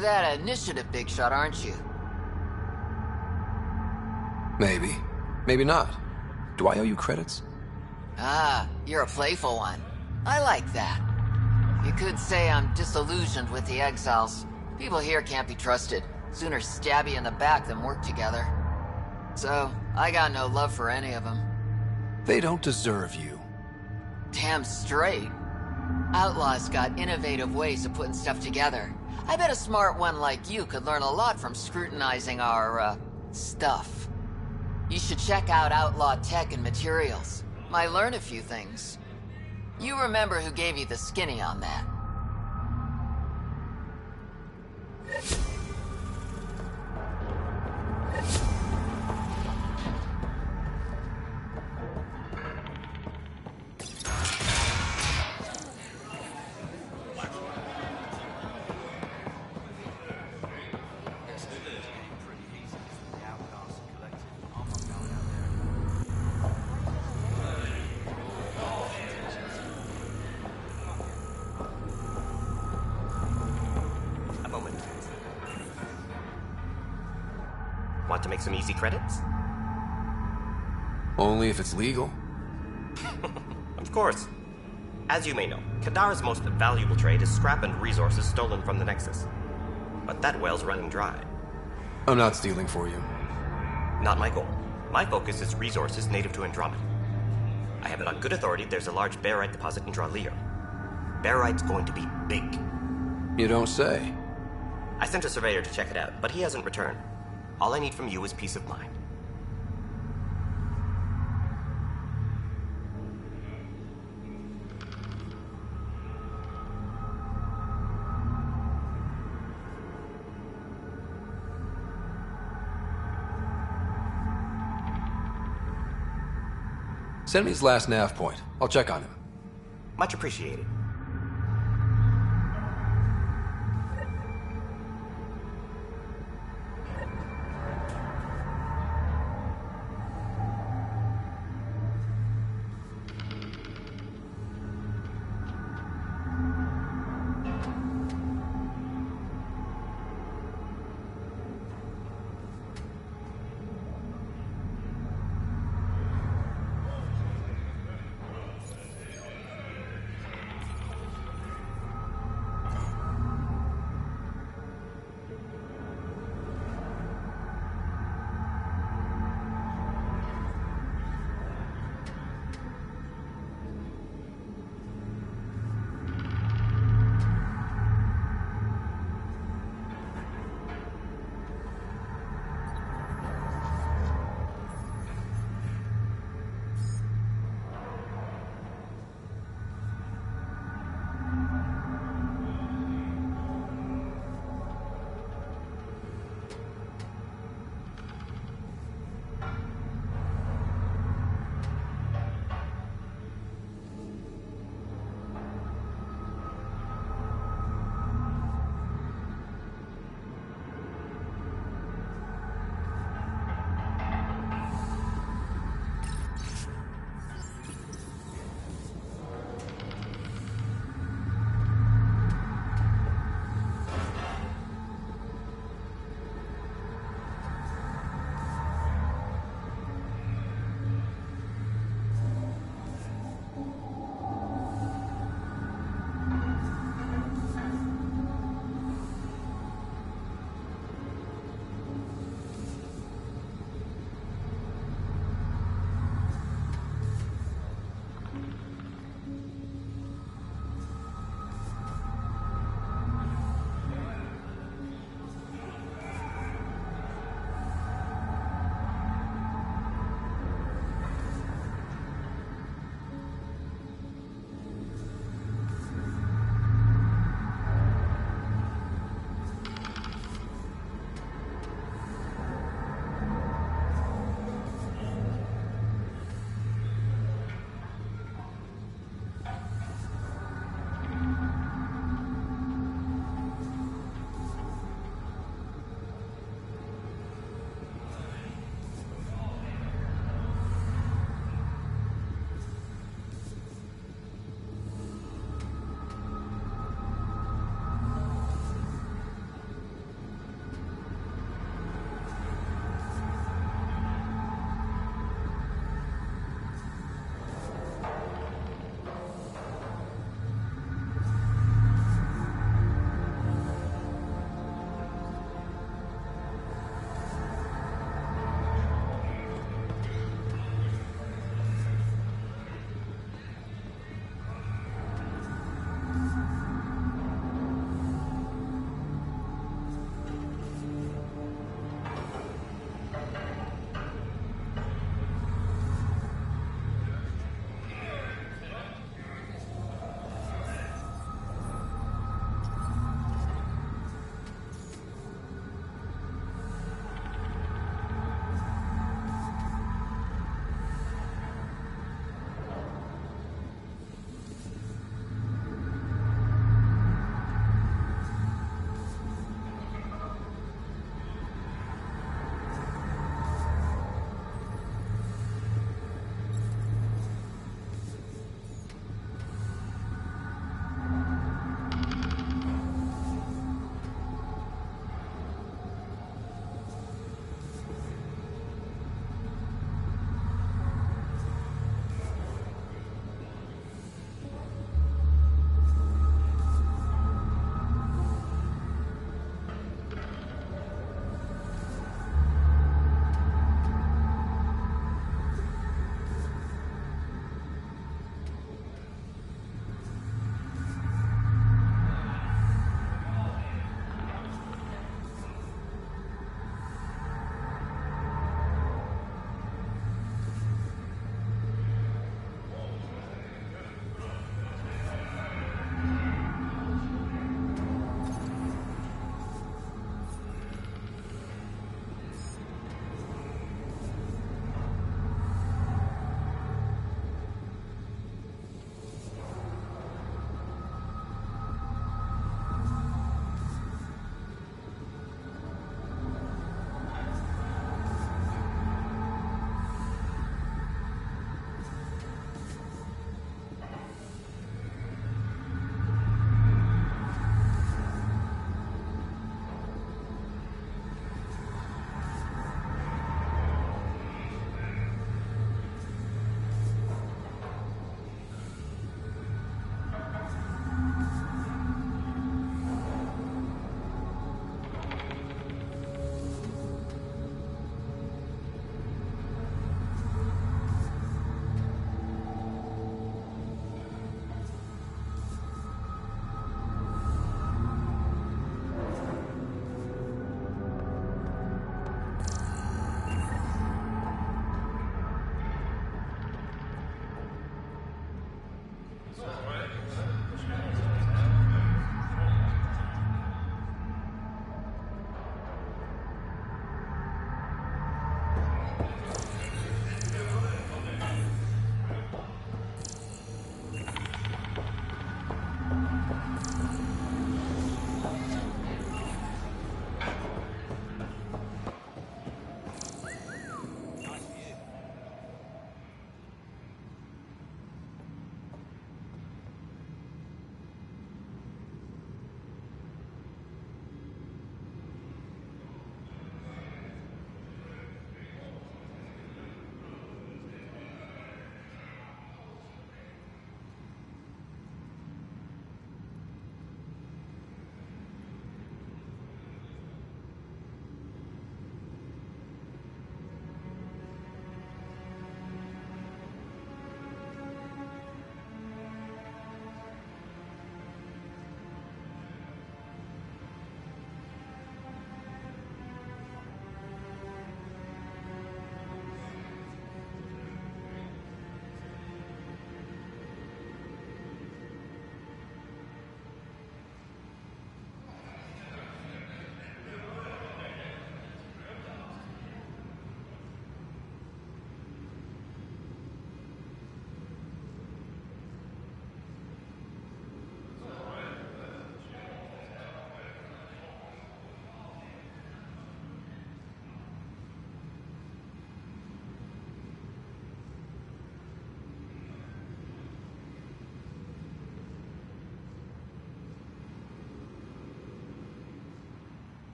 You're that initiative big shot, aren't you? Maybe. Maybe not. Do I owe you credits? Ah, you're a playful one. I like that. You could say I'm disillusioned with the exiles. People here can't be trusted. Sooner stab you in the back than work together. So, I got no love for any of them. They don't deserve you. Damn straight. Outlaws got innovative ways of putting stuff together. I bet a smart one like you could learn a lot from scrutinizing our, stuff. You should check out Outlaw Tech and Materials. Might learn a few things. You remember who gave you the skinny on that. Want to make some easy credits? Only if it's legal. Of course. As you may know, Kadara's most valuable trade is scrap and resources stolen from the Nexus. But that well's running dry. I'm not stealing for you. Not my goal. My focus is resources native to Andromeda. I have it on good authority there's a large barite deposit in Draleo. Barite's going to be big. You don't say. I sent a surveyor to check it out, but he hasn't returned. All I need from you is peace of mind. Send me his last nav point. I'll check on him. Much appreciated.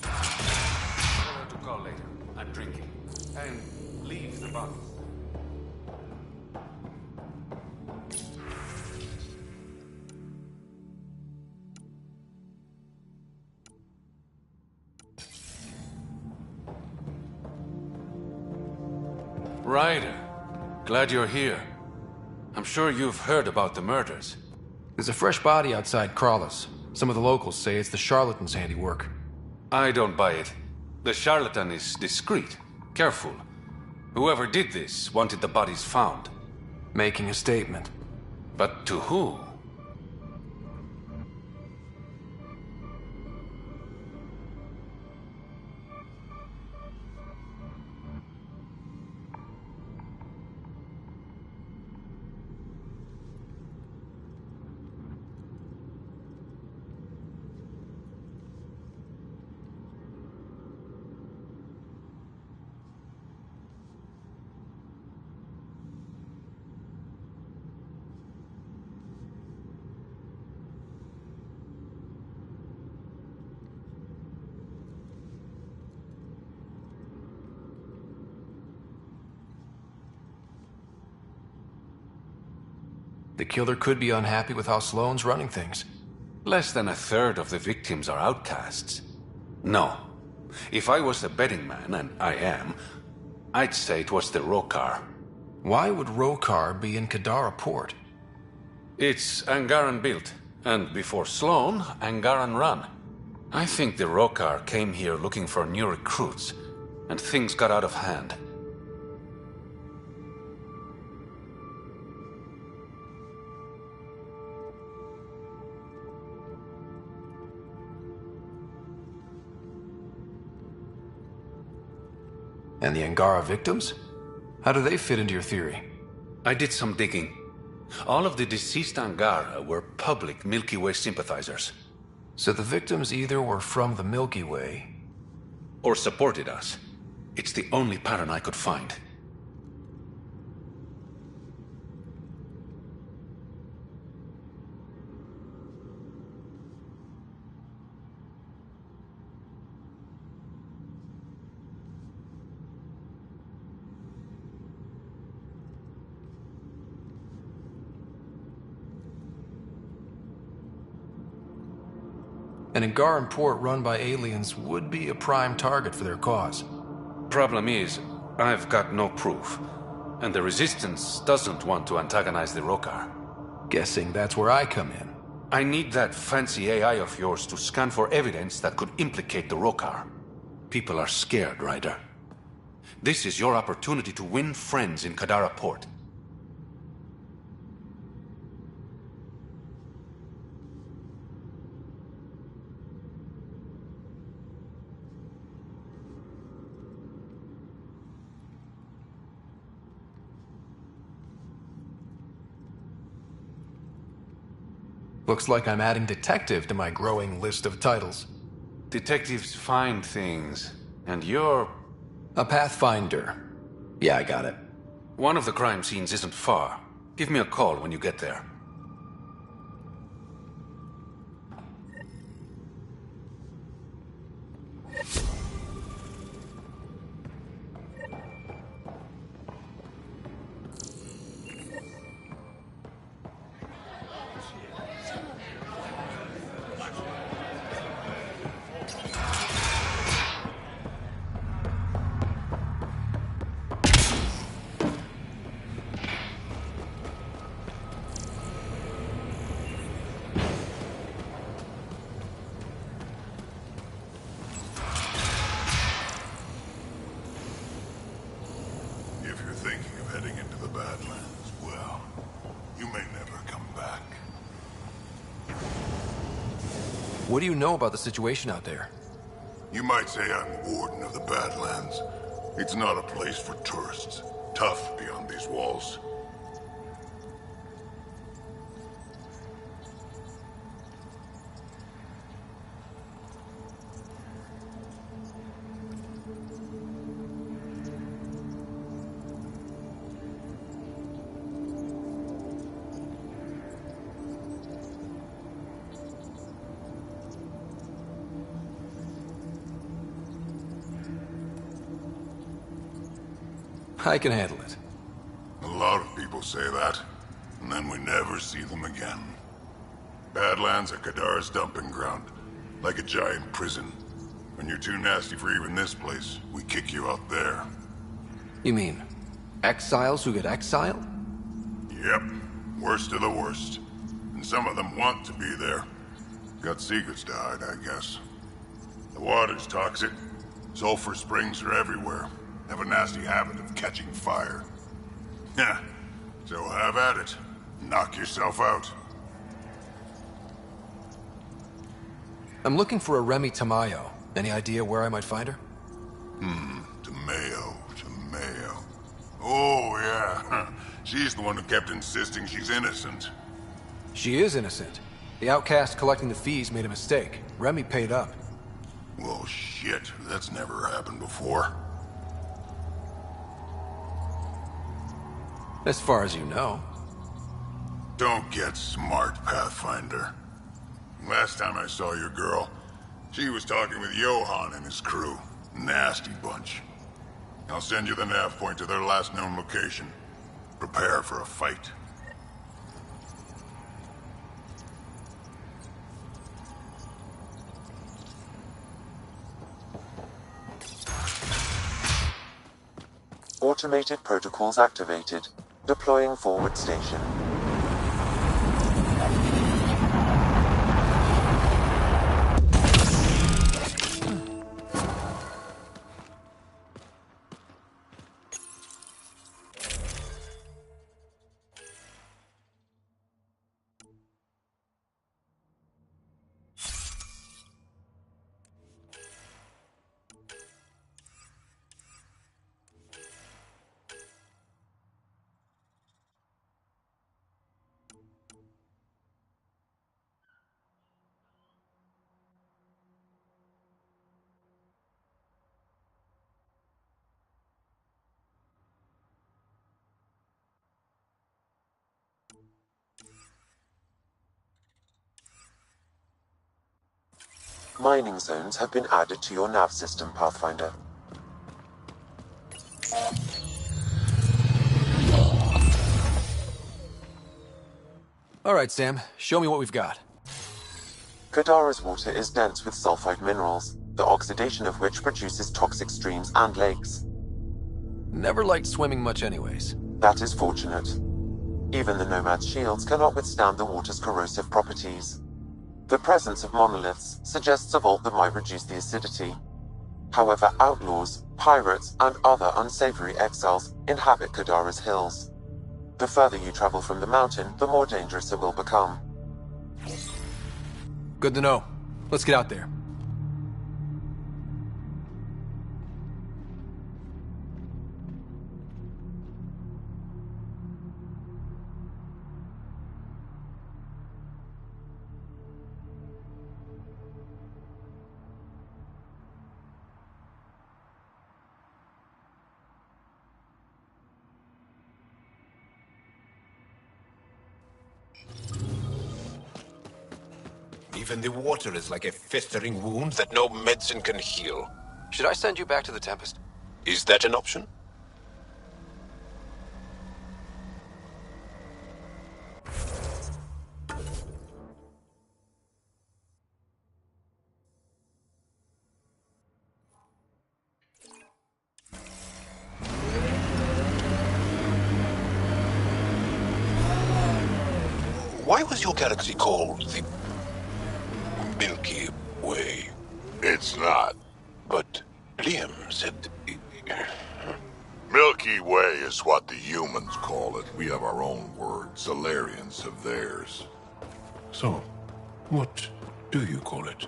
Tell her to call later. I'm drinking. And leave the bottle. Ryder, glad you're here. I'm sure you've heard about the murders. There's a fresh body outside Crawlers. Some of the locals say it's the charlatan's handiwork. I don't buy it. The charlatan is discreet, careful. Whoever did this wanted the bodies found. Making a statement. But to who? The killer could be unhappy with how Sloane's running things. Less than a third of the victims are outcasts. No. If I was a betting man, and I am, I'd say it was the Rokar. Why would Rokar be in Kadara port? It's Angaran built, and before Sloane, Angaran run. I think the Rokar came here looking for new recruits, and things got out of hand. And the Angara victims? How do they fit into your theory? I did some digging. All of the deceased Angara were public Milky Way sympathizers. So the victims either were from the Milky Way... or supported us. It's the only pattern I could find. An Angaran port run by aliens would be a prime target for their cause. Problem is, I've got no proof. And the Resistance doesn't want to antagonize the Rokar. Guessing that's where I come in. I need that fancy AI of yours to scan for evidence that could implicate the Rokar. People are scared, Ryder. This is your opportunity to win friends in Kadara Port. Looks like I'm adding detective to my growing list of titles. Detectives find things, and you're... a pathfinder. Yeah, I got it. One of the crime scenes isn't far. Give me a call when you get there. What do you know about the situation out there? You might say I'm warden of the Badlands. It's not a place for tourists. Tough beyond these walls. I can handle it. A lot of people say that, and then we never see them again. Badlands are Kadara's dumping ground, like a giant prison. When you're too nasty for even this place, we kick you out there. You mean, exiles who get exiled? Yep, worst of the worst. And some of them want to be there. Got secrets to hide, I guess. The water's toxic. Sulfur springs are everywhere. Have a nasty habit of catching fire. Yeah, so have at it. Knock yourself out. I'm looking for a Remy Tamayo. Any idea where I might find her? Tamayo. Oh, yeah. She's the one who kept insisting she's innocent. She is innocent. The outcast collecting the fees made a mistake. Remy paid up. Well, shit. That's never happened before. As far as you know. Don't get smart, Pathfinder. Last time I saw your girl, she was talking with Johann and his crew. Nasty bunch. I'll send you the nav point to their last known location. Prepare for a fight. Automated protocols activated. Deploying forward station. Mining zones have been added to your nav system, Pathfinder. Alright, Sam. Show me what we've got. Kadara's water is dense with sulfide minerals, the oxidation of which produces toxic streams and lakes. Never liked swimming much anyways. That is fortunate. Even the Nomad's shields cannot withstand the water's corrosive properties. The presence of monoliths suggests a vault that might reduce the acidity. However, outlaws, pirates, and other unsavory exiles inhabit Kadara's hills. The further you travel from the mountain, the more dangerous it will become. Good to know. Let's get out there. Even the water is like a festering wound that no medicine can heal. Should I send you back to the Tempest? Is that an option? Why was your galaxy called the Milky Way? It's not. But Liam said... Milky Way is what the humans call it. We have our own word. Solarians have theirs. So, what do you call it?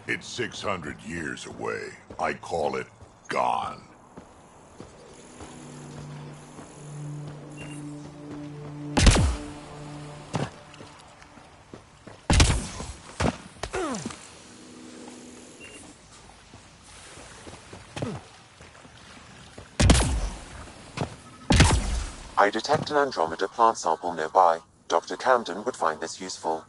It's 600 years away. I call it gone. I detect an Andromeda plant sample nearby. Dr. Camden would find this useful.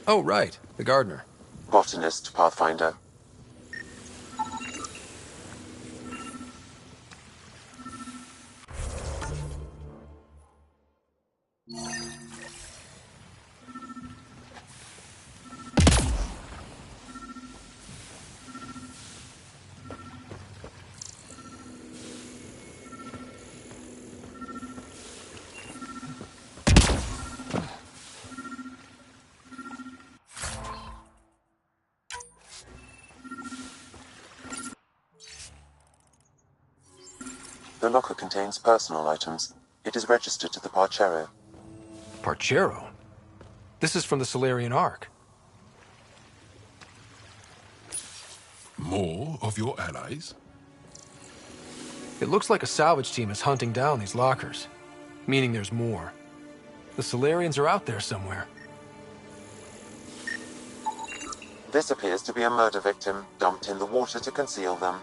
Oh, right. The gardener. Botanist, Pathfinder. The locker contains personal items. It is registered to the Parchero. Parchero? This is from the Solarian Ark. More of your allies? It looks like a salvage team is hunting down these lockers, meaning there's more. The Solarians are out there somewhere. This appears to be a murder victim, dumped in the water to conceal them.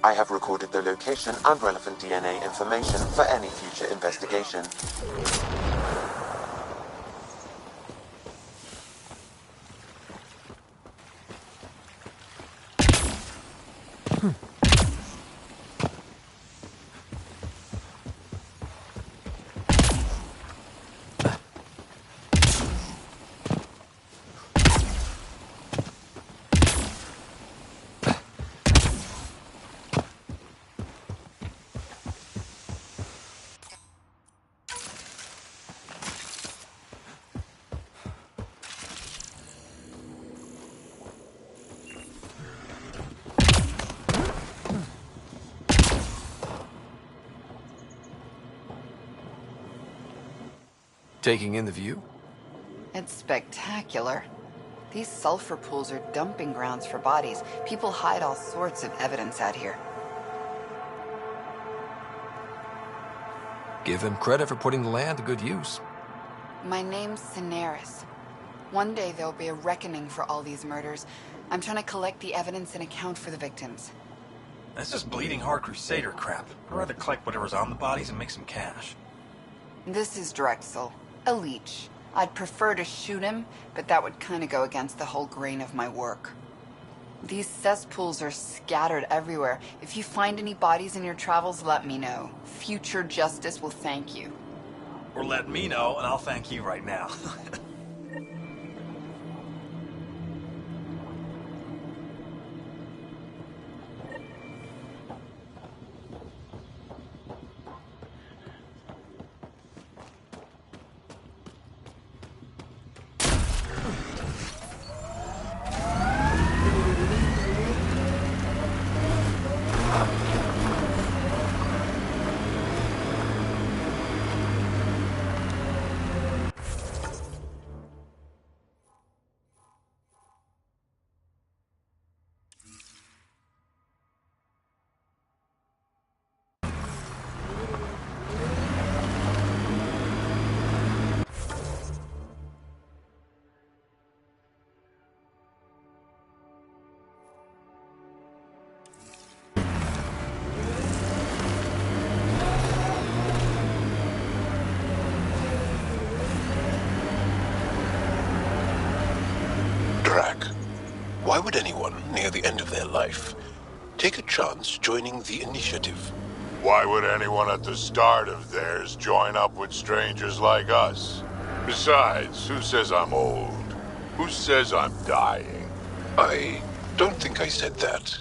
I have recorded the location and relevant DNA information for any future investigation. Taking in the view? It's spectacular. These sulfur pools are dumping grounds for bodies. People hide all sorts of evidence out here. Give them credit for putting the land to good use. My name's Cineris. One day there'll be a reckoning for all these murders. I'm trying to collect the evidence and account for the victims. This is bleeding heart crusader crap. I'd rather collect whatever's on the bodies and make some cash. This is Drexel, a leech. I'd prefer to shoot him, but that would kind of go against the whole grain of my work. These cesspools are scattered everywhere. If you find any bodies in your travels, let me know. Future justice will thank you. Or let me know, and I'll thank you right now. Why would anyone, near the end of their life, take a chance joining the initiative? Why would anyone at the start of theirs join up with strangers like us? Besides, who says I'm old? Who says I'm dying? I don't think I said that.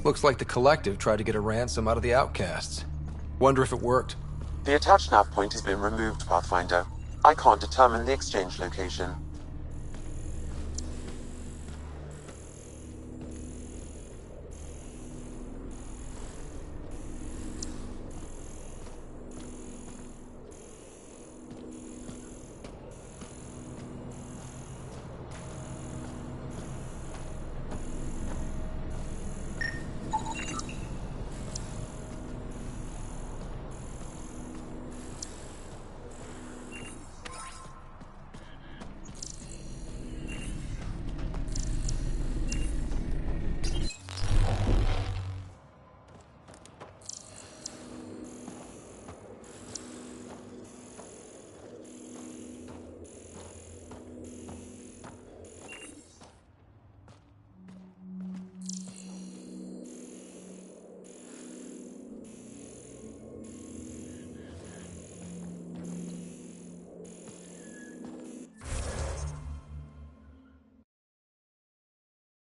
Looks like the Collective tried to get a ransom out of the outcasts. Wonder if it worked. The attached nav point has been removed, Pathfinder. I can't determine the exchange location.